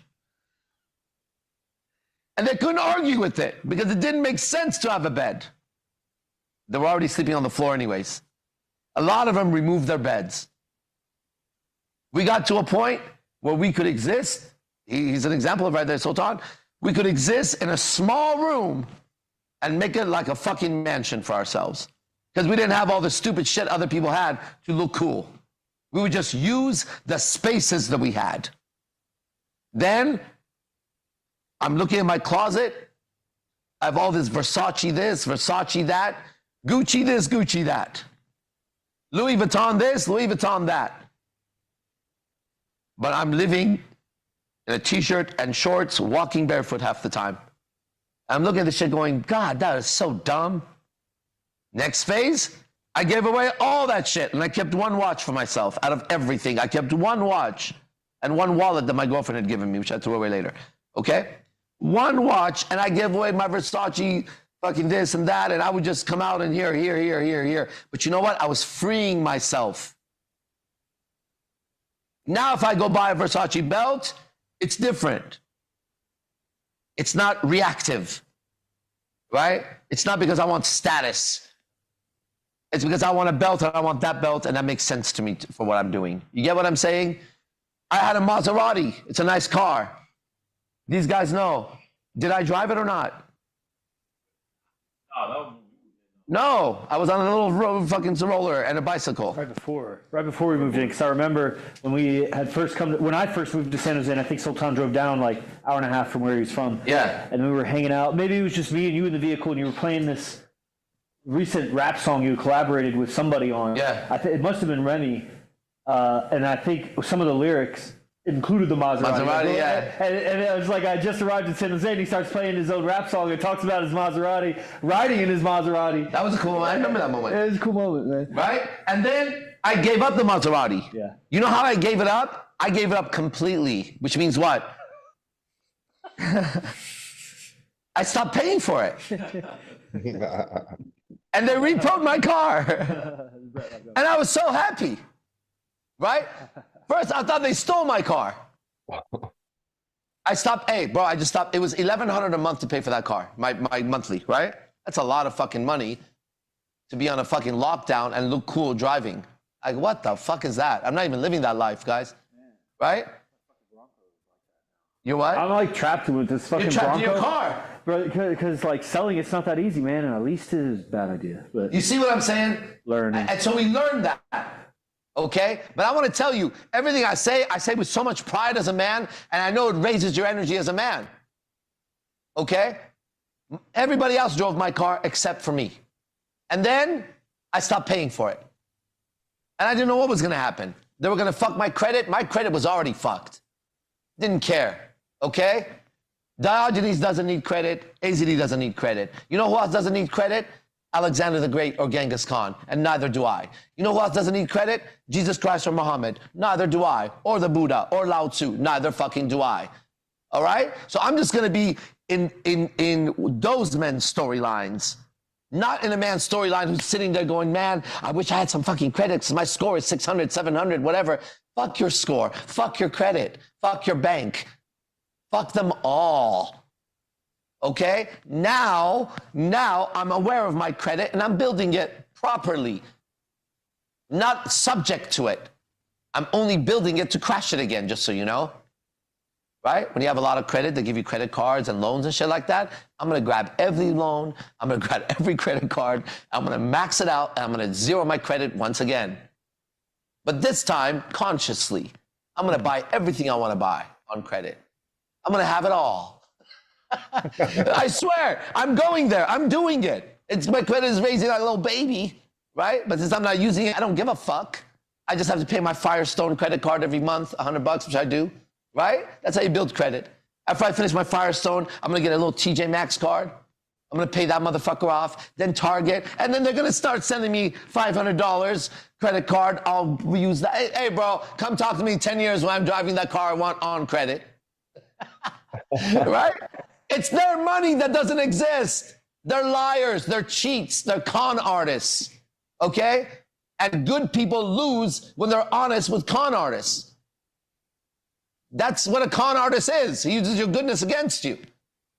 And they couldn't argue with it because it didn't make sense to have a bed. They were already sleeping on the floor anyways. A lot of them removed their beds. We got to a point where we could exist. He's an example of right there, Sultan. We could exist in a small room and make it like a fucking mansion for ourselves. Because we didn't have all the stupid shit other people had to look cool. We would just use the spaces that we had. Then, I'm looking in my closet. I have all this Versace this, Versace that, Gucci this, Gucci that. Louis Vuitton this, Louis Vuitton that. But I'm living in a t-shirt and shorts, walking barefoot half the time. I'm looking at this shit going, God, that is so dumb. Next phase, I gave away all that shit and I kept 1 watch for myself out of everything. I kept 1 watch and 1 wallet that my girlfriend had given me, which I threw away later. Okay? 1 watch and I gave away my Versace fucking this and that, and I would just come out and here. But you know what? I was freeing myself. Now if I go buy a Versace belt, it's different. It's not reactive, right? It's not because I want status. It's because I want a belt and I want that belt, and that makes sense to me for what I'm doing. You get what I'm saying? I had a Maserati. It's a nice car. These guys know. Did I drive it or not? No, I was on a little fucking roller and a bicycle. Right before we moved in, because I remember when we had first when I first moved to San Jose, and I think Sultan drove down like an hour and a half from where he was from. Yeah. And we were hanging out. Maybe it was just me and you in the vehicle, and you were playing this recent rap song you collaborated with somebody on. Yeah. It must have been Remy, and I think some of the lyrics included the Maserati. Yeah. And it was like I just arrived in San Jose and he starts playing his own rap song and talks about his Maserati, riding in his Maserati. That was a cool moment. I remember that moment. It was a cool moment, man. Right? And then I gave up the Maserati. Yeah. You know how I gave it up? I gave it up completely, which means what? I stopped paying for it. And they repoed my car. And I was so happy. Right? First, I thought they stole my car. I stopped. Hey, bro, I just stopped. It was $1,100 a month to pay for that car, my monthly, right? That's a lot of fucking money to be on a fucking lockdown and look cool driving. Like, what the fuck is that? I'm not even living that life, guys. Right? You're what? I'm like trapped with this fucking You're trapped Bronco. in your car. Because like selling it's not that easy, man, and at least it is a bad idea. But You see what I'm saying? learning. And so we learned that. Okay? But I want to tell you, everything I say with so much pride as a man, and I know it raises your energy as a man. Okay? Everybody else drove my car except for me. And then I stopped paying for it. And I didn't know what was going to happen. They were going to fuck my credit. My credit was already fucked. Didn't care. Okay? Diogenes doesn't need credit. Azd doesn't need credit. You know who else doesn't need credit? Alexander the Great or Genghis Khan, and neither do I. You know who else doesn't need credit? Jesus Christ or Muhammad. Neither do I. Or the Buddha or Lao Tzu. Neither fucking do I. All right? So I'm just going to be in those men's storylines, not in a man's storyline who's sitting there going, man, I wish I had some fucking credit because my score is 600, 700, whatever. Fuck your score. Fuck your credit. Fuck your bank. Fuck them all. Okay? Now I'm aware of my credit and I'm building it properly. Not subject to it. I'm only building it to crash it again, just so you know. Right? When you have a lot of credit, they give you credit cards and loans and shit like that. I'm going to grab every loan. I'm going to grab every credit card. I'm going to max it out and I'm going to zero my credit once again. But this time, consciously, I'm going to buy everything I want to buy on credit. I'm going to have it all. I swear, I'm going there. I'm doing it. My credit is raising like a little baby, right? But since I'm not using it, I don't give a fuck. I just have to pay my Firestone credit card every month, $100, which I do, right? That's how you build credit. After I finish my Firestone, I'm going to get a little TJ Maxx card. I'm going to pay that motherfucker off, then Target, and then they're going to start sending me $500 credit card. I'll use that. Hey, bro, come talk to me 10 years when I'm driving that car I want on credit. Right? It's their money that doesn't exist. They're liars. They're cheats. They're con artists. Okay? And good people lose when they're honest with con artists. That's what a con artist is. He uses your goodness against you.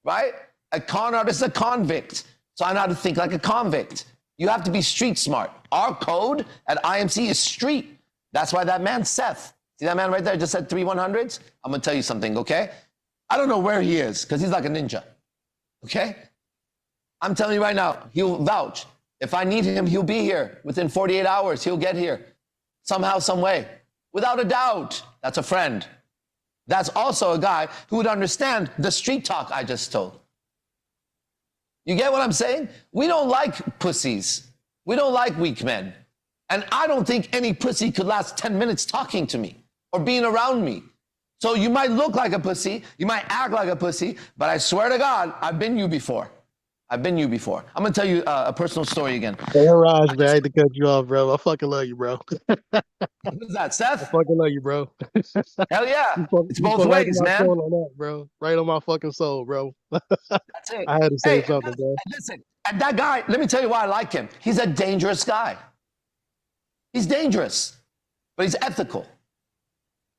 Right? A con artist is a convict. So I know how to think like a convict. You have to be street smart. Our code at IMC is street. That's why that man, Seth, see that man right there just said 3 100s? I'm going to tell you something, okay? I don't know where he is because he's like a ninja, okay? I'm telling you right now, he'll vouch. If I need him, he'll be here. Within 48 hours, he'll get here. Somehow, some way. Without a doubt, that's a friend. That's also a guy who would understand the street talk I just told. You get what I'm saying? We don't like pussies. We don't like weak men. And I don't think any pussy could last 10 minutes talking to me or being around me. So you might look like a pussy, you might act like a pussy, but I swear to God, I've been you before. I've been you before. I'm going to tell you a personal story again. Hey, Raj, man, I hate to cut you off, bro. I fucking love you, bro. Who's that, Seth? I fucking love you, bro. Hell yeah. It's You both put right ways, on my man. soul on that, bro. Right on my fucking soul, bro. That's it. I had to say Hey, something, bro. listen, and that guy, let me tell you why I like him. He's a dangerous guy. He's dangerous, but he's ethical.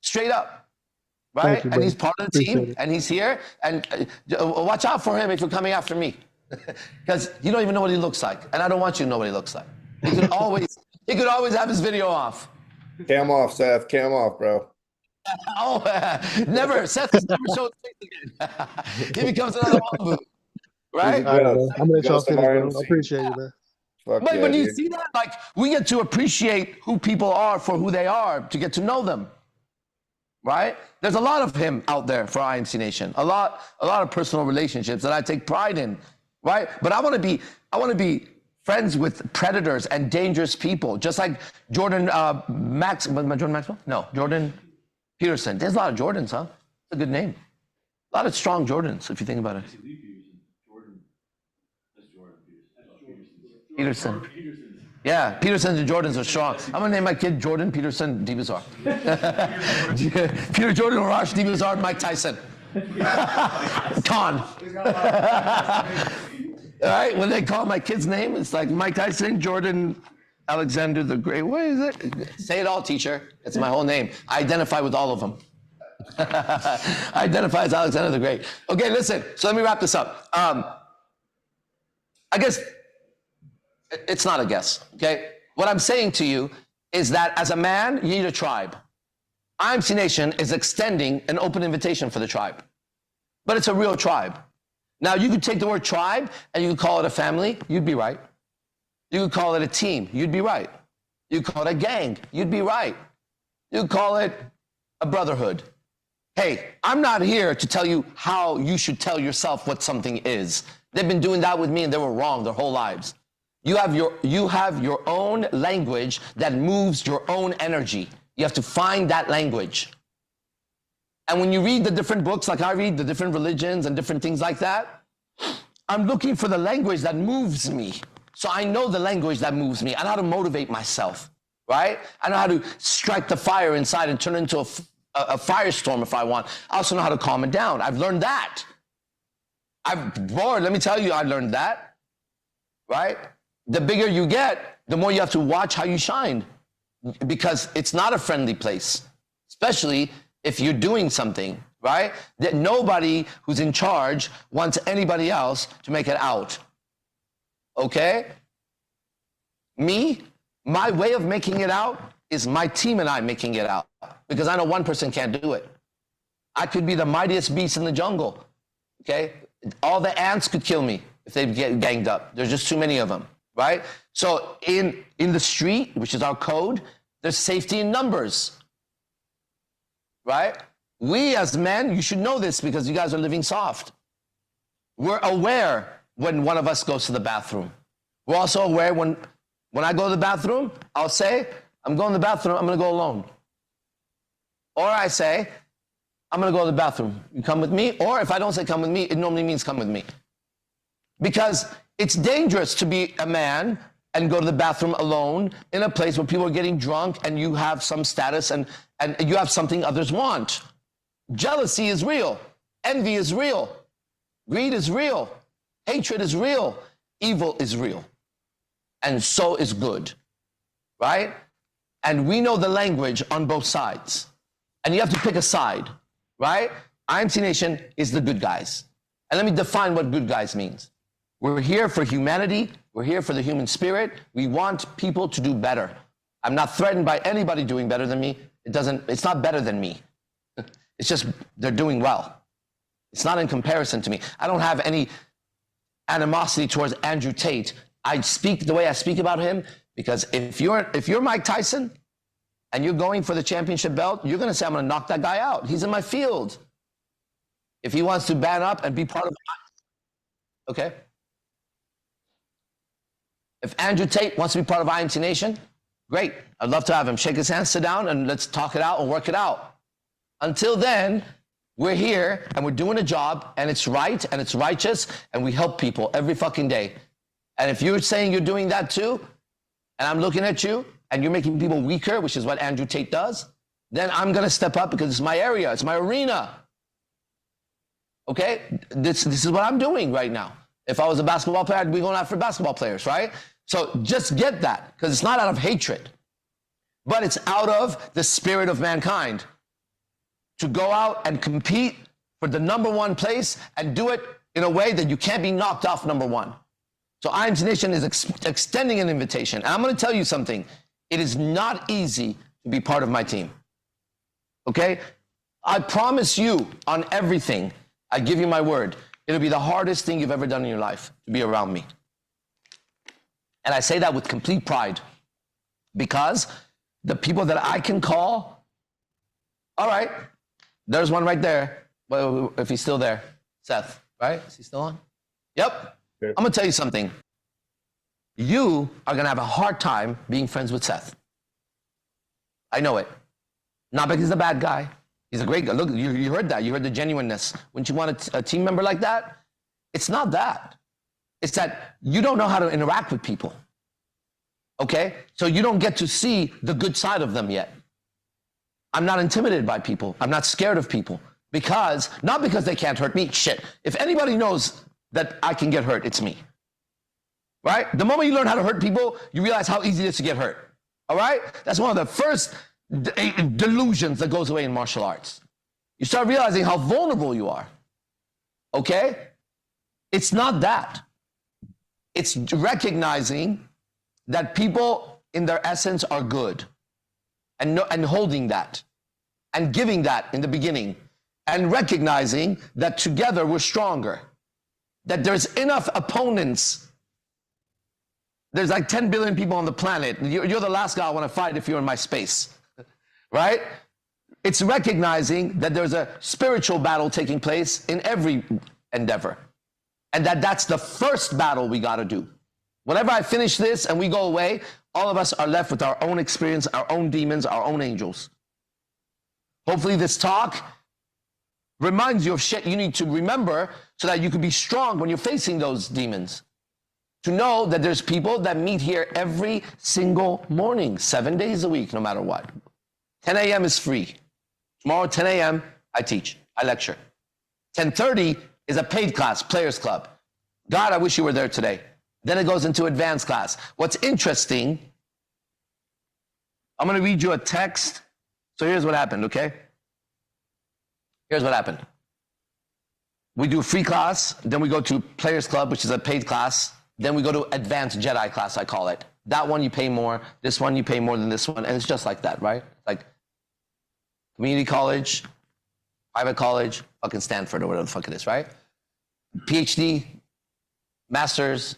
Straight up. Right? Thank you, And bro. he's part of the Appreciate team, it. and he's here. And watch out for him if you're coming after me. Because you don't even know what he looks like. And I don't want you to know what he looks like. He could always have his video off. Cam off, Seth. Cam off, bro. Oh, never. Seth has never showed his face again. He becomes another one boot. Right? All right, man. I'm gonna let y'all Ghost of finish, bro. IMC. I appreciate you, man. Fuck But yeah, when you dude. see that, like, we get to appreciate who people are for who they are, to get to know them. Right? There's a lot of him out there for IMC Nation. A lot of personal relationships that I take pride in. Right? But I want to be friends with predators and dangerous people, just like Jordan Jordan Maxwell? No, Jordan Peterson. There's a lot of Jordans, huh? It's a good name. A lot of strong Jordans, if you think about it. Peterson. Yeah, Petersons and Jordans are strong. I'm gonna name my kid Jordan Peterson DeBazar. Peter Jordan, Arash DeBazar, Mike Tyson. Con. All right, when they call my kid's name, it's like Mike Tyson, Jordan, Alexander the Great. What is it? Say it all, teacher. It's my whole name. I identify with all of them. Identify as Alexander the Great. Okay, listen. So let me wrap this up. I guess it's not a guess. Okay, what I'm saying to you is that as a man, you need a tribe. IMC Nation is extending an open invitation for the tribe, but it's a real tribe. Now, you could take the word tribe and you could call it a family. You'd be right. You could call it a team. You'd be right. You could call it a gang. You'd be right. You could call it a brotherhood. Hey, I'm not here to tell you how you should tell yourself what something is. They've been doing that with me and they were wrong their whole lives. You have your own language that moves your own energy. You have to find that language. And when you read the different books, like I read the different religions and different things like that, I'm looking for the language that moves me. So I know the language that moves me. I know how to motivate myself, right? I know how to strike the fire inside and turn it into a firestorm if I want. I also know how to calm it down. I've learned that. Let me tell you, I learned that, right? The bigger you get, the more you have to watch how you shine, because it's not a friendly place, especially if you're doing something, right? That nobody who's in charge wants anybody else to make it out. Okay? My way of making it out is my team and I making it out, because I know one person can't do it. I could be the mightiest beast in the jungle, okay? All the ants could kill me if they get ganged up. There's just too many of them, right? So in the street, which is our code, there's safety in numbers, right? We as men, you should know this because you guys are living soft. We're aware when one of us goes to the bathroom. We're also aware when I go to the bathroom, I'll say, I'm going to the bathroom, I'm going to go alone. Or I say, I'm going to go to the bathroom. You come with me? Or if I don't say come with me, it normally means come with me. Because it's dangerous to be a man and go to the bathroom alone in a place where people are getting drunk and you have some status and you have something others want. Jealousy is real. Envy is real. Greed is real. Hatred is real. Evil is real. And so is good, right? And we know the language on both sides. And you have to pick a side, right? IMC Nation is the good guys. And let me define what good guys means. We're here for humanity. We're here for the human spirit. We want people to do better. I'm not threatened by anybody doing better than me. It's not better than me. It's just they're doing well. It's not in comparison to me. I don't have any animosity towards Andrew Tate. I speak the way I speak about him because if you're Mike Tyson and you're going for the championship belt, you're going to say, I'm going to knock that guy out. He's in my field. If he wants to ban up and be part of, okay. If Andrew Tate wants to be part of IMC Nation, great. I'd love to have him. Shake his hand, sit down, and let's talk it out and work it out. Until then, we're here and we're doing a job and it's right and it's righteous and we help people every fucking day. And if you're saying you're doing that too, and I'm looking at you and you're making people weaker, which is what Andrew Tate does, then I'm going to step up because it's my area. It's my arena. Okay? This is what I'm doing right now. If I was a basketball player, I'd be going after basketball players, right? So just get that, because it's not out of hatred, but it's out of the spirit of mankind to go out and compete for the #1 place and do it in a way that you can't be knocked off #1. So IMC Nation is extending an invitation. And I'm going to tell you something. It is not easy to be part of my team. Okay? I promise you on everything, I give you my word, it'll be the hardest thing you've ever done in your life to be around me. And I say that with complete pride because the people that I can call, all right, there's one right there. Well, if he's still there, Seth, right? Is he still on? Yep. I'm going to tell you something. You are going to have a hard time being friends with Seth. I know it. Not because he's a bad guy. He's a great guy. Look, you heard that. You heard the genuineness. Wouldn't you want a team member like that? It's not that. It's that you don't know how to interact with people. Okay? So you don't get to see the good side of them yet. I'm not intimidated by people. I'm not scared of people. Not because they can't hurt me. Shit. If anybody knows that I can get hurt, it's me. Right? The moment you learn how to hurt people, you realize how easy it is to get hurt. All right? That's one of the first delusions that goes away in martial arts. You start realizing how vulnerable you are. Okay? It's not that. It's recognizing that people in their essence are good and holding that and giving that in the beginning and recognizing that together we're stronger, that there's enough opponents. There's like 10 billion people on the planet. You're the last guy I want to fight if you're in my space, right? It's recognizing that there's a spiritual battle taking place in every endeavor, and that's the first battle we got to do. Whenever I finish this and we go away, all of us are left with our own experience, our own demons, our own angels. Hopefully this talk reminds you of shit you need to remember so that you can be strong when you're facing those demons. To know that there's people that meet here every single morning, 7 days a week, no matter what. 10 a.m. is free. Tomorrow, 10 a.m., I teach, I lecture. 10:30 is a paid class, Players Club. God, I wish you were there today. Then it goes into advanced class. What's interesting, I'm going to read you a text. So here's what happened, okay? Here's what happened. We do free class, then we go to Players Club, which is a paid class. Then we go to advanced Jedi class, I call it. That one you pay more, this one you pay more than this one, and it's just like that, right? Like community college, private college, fucking Stanford or whatever the fuck it is, right? PhD, master's,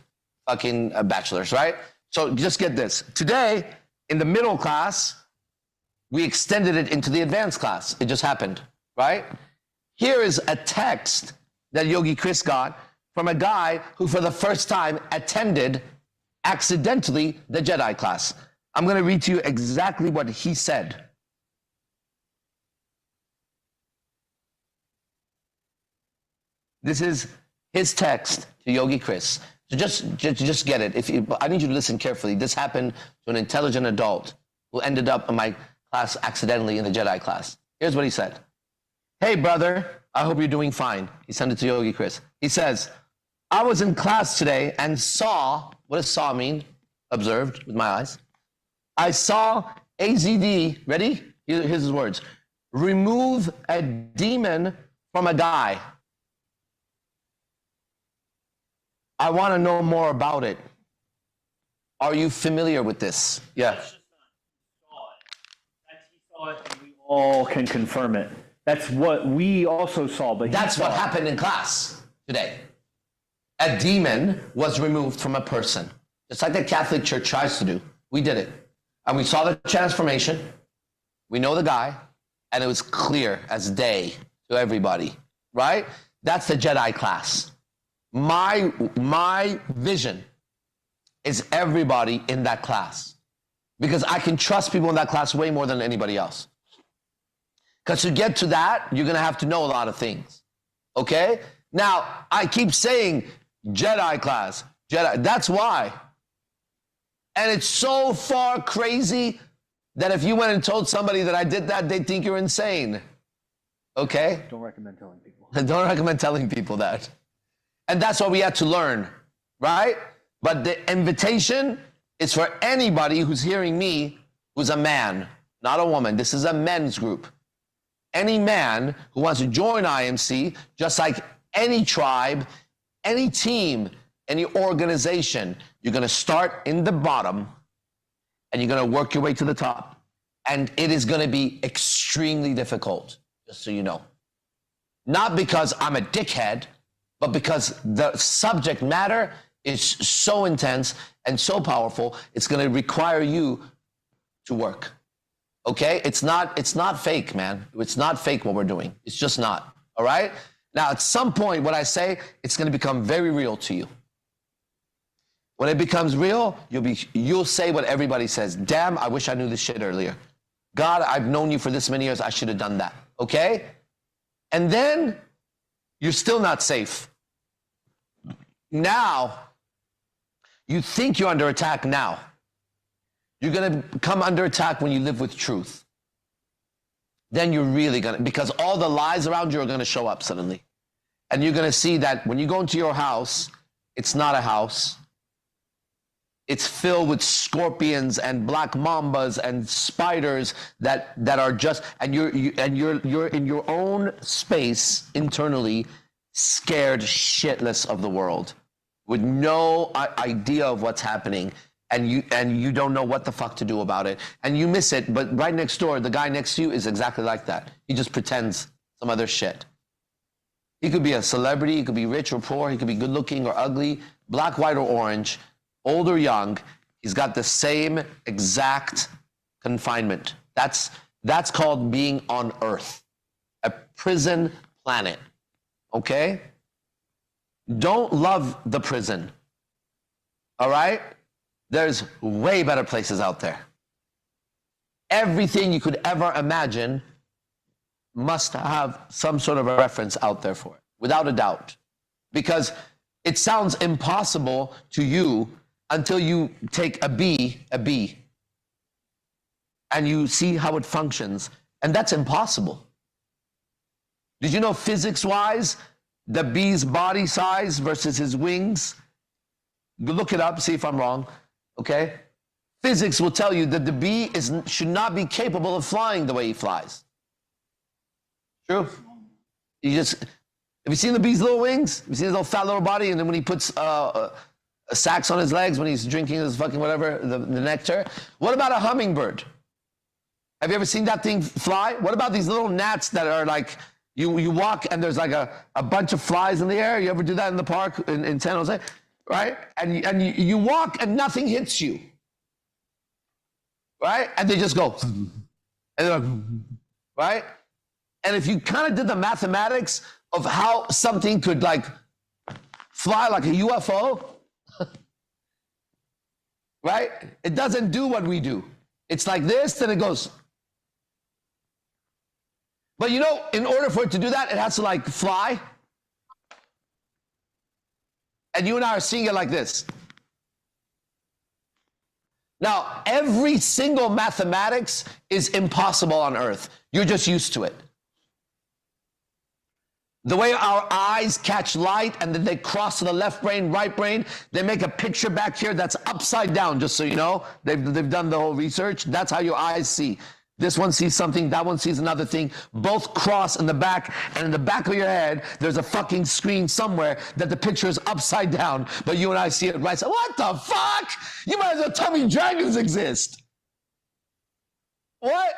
fucking bachelor's, right? So just get this. Today, in the middle class, we extended it into the advanced class. It just happened, right? Here is a text that Yogi Chris got from a guy who for the first time attended accidentally the Jedi class. I'm going to read to you exactly what he said. This is his text to Yogi Chris. So just get it. I need you to listen carefully. This happened to an intelligent adult who ended up in my class accidentally in the Jedi class. Here's what he said. Hey, brother, I hope you're doing fine. He sent it to Yogi Chris. He says, I was in class today and saw, what does saw mean? Observed with my eyes. I saw AZD, ready? Here's his words. Remove a demon from a guy. I want to know more about it. Are you familiar with this? Yeah. That's just not he saw it. And we all can confirm it. That's what we also saw. But that's what happened in class today. A demon was removed from a person. Just like the Catholic Church tries to do. We did it. And we saw the transformation. We know the guy. And it was clear as day to everybody. Right? That's the Jedi class. My vision is everybody in that class. Because I can trust people in that class way more than anybody else. Because to get to that, you're going to have to know a lot of things. Okay? Now, I keep saying Jedi class, Jedi. That's why. And it's so far crazy that if you went and told somebody that I did that, they'd think you're insane. Okay? Don't recommend telling people. Don't recommend telling people that. And that's what we had to learn, right? But the invitation is for anybody who's hearing me, who's a man, not a woman. This is a men's group. Any man who wants to join IMC, just like any tribe, any team, any organization, you're going to start in the bottom and you're going to work your way to the top. And it is going to be extremely difficult, just so you know. Not because I'm a dickhead, but because the subject matter is so intense and so powerful, it's going to require you to work. Okay? It's not fake, man. It's not fake what we're doing. It's just not. All right? Now, at some point, what I say, it's going to become very real to you. When it becomes real, you'll say what everybody says. Damn, I wish I knew this shit earlier. God, I've known you for this many years. I should have done that. Okay? And then you're still not safe. Now, you think you're under attack now. You're going to come under attack when you live with truth. Then you're really going to, because all the lies around you are going to show up suddenly. And you're going to see that when you go into your house, it's not a house. It's filled with scorpions and black mambas and spiders that are just, and you're in your own space internally, scared shitless of the world, with no idea of what's happening, and you don't know what the fuck to do about it, and you miss it. But right next door, the guy next to you is exactly like that. He just pretends some other shit. He could be a celebrity, he could be rich or poor, he could be good looking or ugly, black, white, or orange, old or young. He's got the same exact confinement. That's called being on Earth, a prison planet. Okay? Don't love the prison. All right? There's way better places out there. Everything you could ever imagine must have some sort of a reference out there for it, without a doubt. Because it sounds impossible to you until you take a bee, and you see how it functions. And that's impossible. Did you know physics-wise, the bee's body size versus his wings? Look it up, see if I'm wrong, okay? Physics will tell you that the bee should not be capable of flying the way he flies. True? Have you seen the bee's little wings? Have you seen his little fat little body? And then when he puts sacks on his legs when he's drinking his fucking whatever, the nectar. What about a hummingbird? Have you ever seen that thing fly? What about these little gnats that are like, you walk and there's like a bunch of flies in the air? You ever do that in the park in San Jose? Right? And you walk and nothing hits you. Right? And they just go. And they're like, right? And if you kind of did the mathematics of how something could like fly like a UFO, right? It doesn't do what we do. It's like this, then it goes. But you know, in order for it to do that, it has to like fly. And you and I are seeing it like this. Now, every single mathematics is impossible on Earth. You're just used to it. The way our eyes catch light and then they cross to the left brain, right brain, they make a picture back here that's upside down, just so you know. They've done the whole research. That's how your eyes see. This one sees something, that one sees another thing. Both cross in the back, and in the back of your head, there's a fucking screen somewhere that the picture is upside down, but you and I see it right. So what the fuck? You might as well tell me dragons exist. What?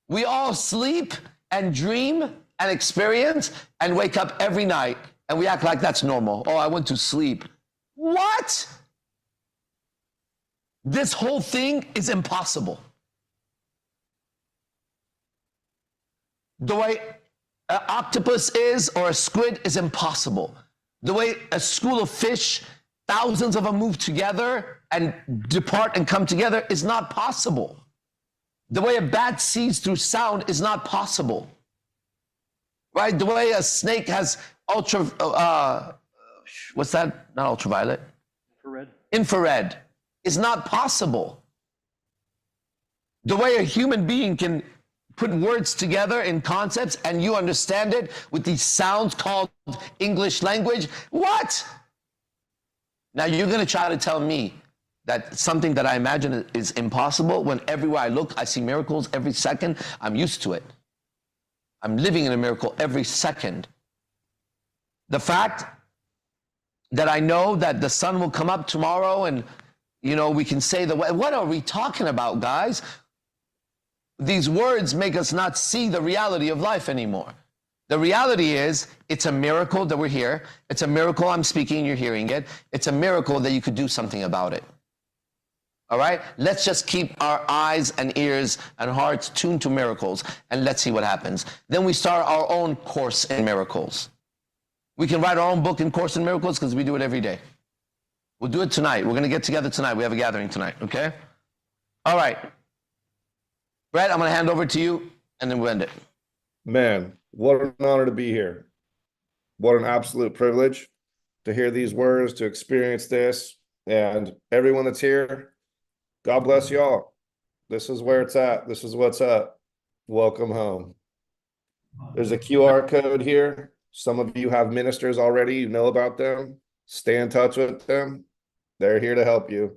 We all sleep and dream and experience and wake up every night and we act like that's normal. Oh, I went to sleep. What? This whole thing is impossible. The way an octopus is or a squid is impossible. The way a school of fish, thousands of them move together and depart and come together is not possible. The way a bat sees through sound is not possible. Right? The way a snake has what's that? Not ultraviolet. Infrared is not possible. The way a human being can put words together in concepts and you understand it with these sounds called English language. What? Now you're going to try to tell me that something that I imagine is impossible when everywhere I look, I see miracles every second. I'm used to it. I'm living in a miracle every second. The fact that I know that the sun will come up tomorrow and, you know, we can say what are we talking about, guys? These words make us not see the reality of life anymore. The reality is, it's a miracle that we're here. It's a miracle I'm speaking, you're hearing it. It's a miracle that you could do something about it. All right? Let's just keep our eyes and ears and hearts tuned to miracles, and let's see what happens. Then we start our own course in miracles. We can write our own book in Course in Miracles because we do it every day. We'll do it tonight. We're going to get together tonight. We have a gathering tonight, okay? All right. Brett, I'm going to hand over to you, and then we'll end it. Man, what an honor to be here. What an absolute privilege to hear these words, to experience this. And everyone that's here, God bless y'all. This is where it's at. This is what's up. Welcome home. There's a QR code here. Some of you have ministers already. You know about them. Stay in touch with them. They're here to help you.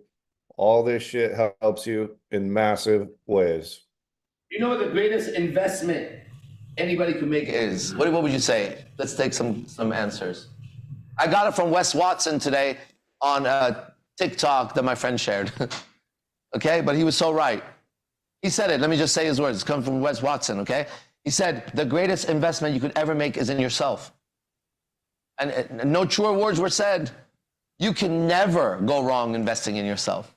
All this shit helps you in massive ways. You know what the greatest investment anybody could make is? What would you say? Let's take some answers. I got it from Wes Watson today on TikTok that my friend shared. Okay, but he was so right. He said it. Let me just say his words. It's coming from Wes Watson, okay? He said, the greatest investment you could ever make is in yourself. And no truer words were said. You can never go wrong investing in yourself.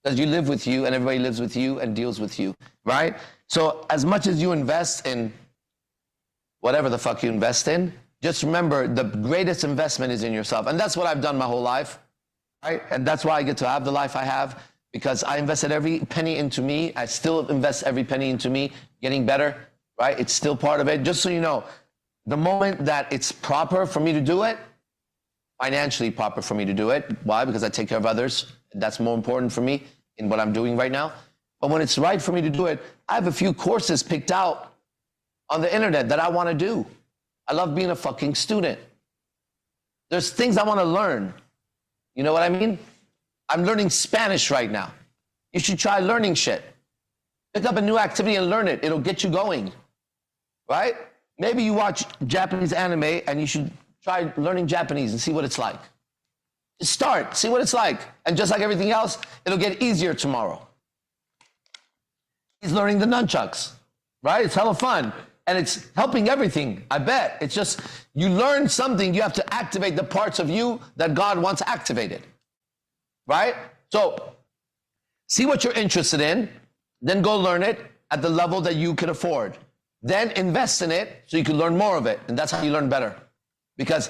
Because you live with you and everybody lives with you and deals with you, right? So as much as you invest in whatever the fuck you invest in, just remember the greatest investment is in yourself. And that's what I've done my whole life, right? And that's why I get to have the life I have, because I invested every penny into me. I still invest every penny into me, getting better, right? It's still part of it. Just so you know, the moment that it's proper for me to do it, financially proper for me to do it. Why? Because I take care of others. That's more important for me in what I'm doing right now. But when it's right for me to do it, I have a few courses picked out on the internet that I want to do. I love being a fucking student. There's things I want to learn. You know what I mean? I'm learning Spanish right now. You should try learning shit. Pick up a new activity and learn it. It'll get you going, right? Maybe you watch Japanese anime and you should try learning Japanese and see what it's like. Just start, see what it's like. And just like everything else, it'll get easier tomorrow. He's learning the nunchucks, right? It's hella fun. And it's helping everything, I bet. It's just, you learn something, you have to activate the parts of you that God wants activated, right? So, see what you're interested in, then go learn it at the level that you can afford. Then invest in it so you can learn more of it. And that's how you learn better. Because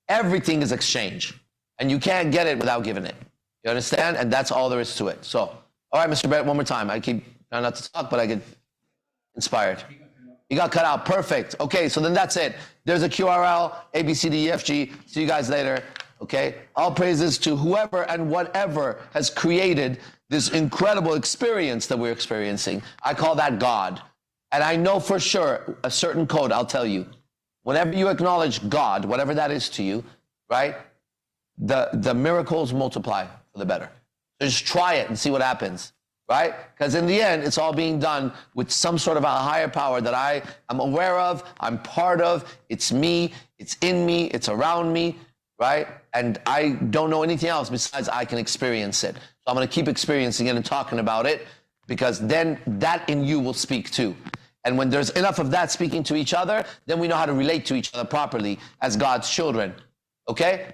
everything is exchange. And you can't get it without giving it. You understand? And that's all there is to it. So, all right, Mr. Brett, one more time. I keep trying not to talk, but I get inspired. You got cut out. Perfect. Okay, so then that's it. There's a QRL, ABCDEFG. See you guys later. Okay? All praises to whoever and whatever has created this incredible experience that we're experiencing. I call that God. And I know for sure a certain code, I'll tell you. Whenever you acknowledge God, whatever that is to you, right? The miracles multiply for the better. So just try it and see what happens, right? Because in the end, it's all being done with some sort of a higher power that I am aware of, I'm part of, it's me, it's in me, it's around me, right? And I don't know anything else besides I can experience it. So I'm going to keep experiencing it and talking about it, because then that in you will speak too. And when there's enough of that speaking to each other, then we know how to relate to each other properly as God's children. Okay?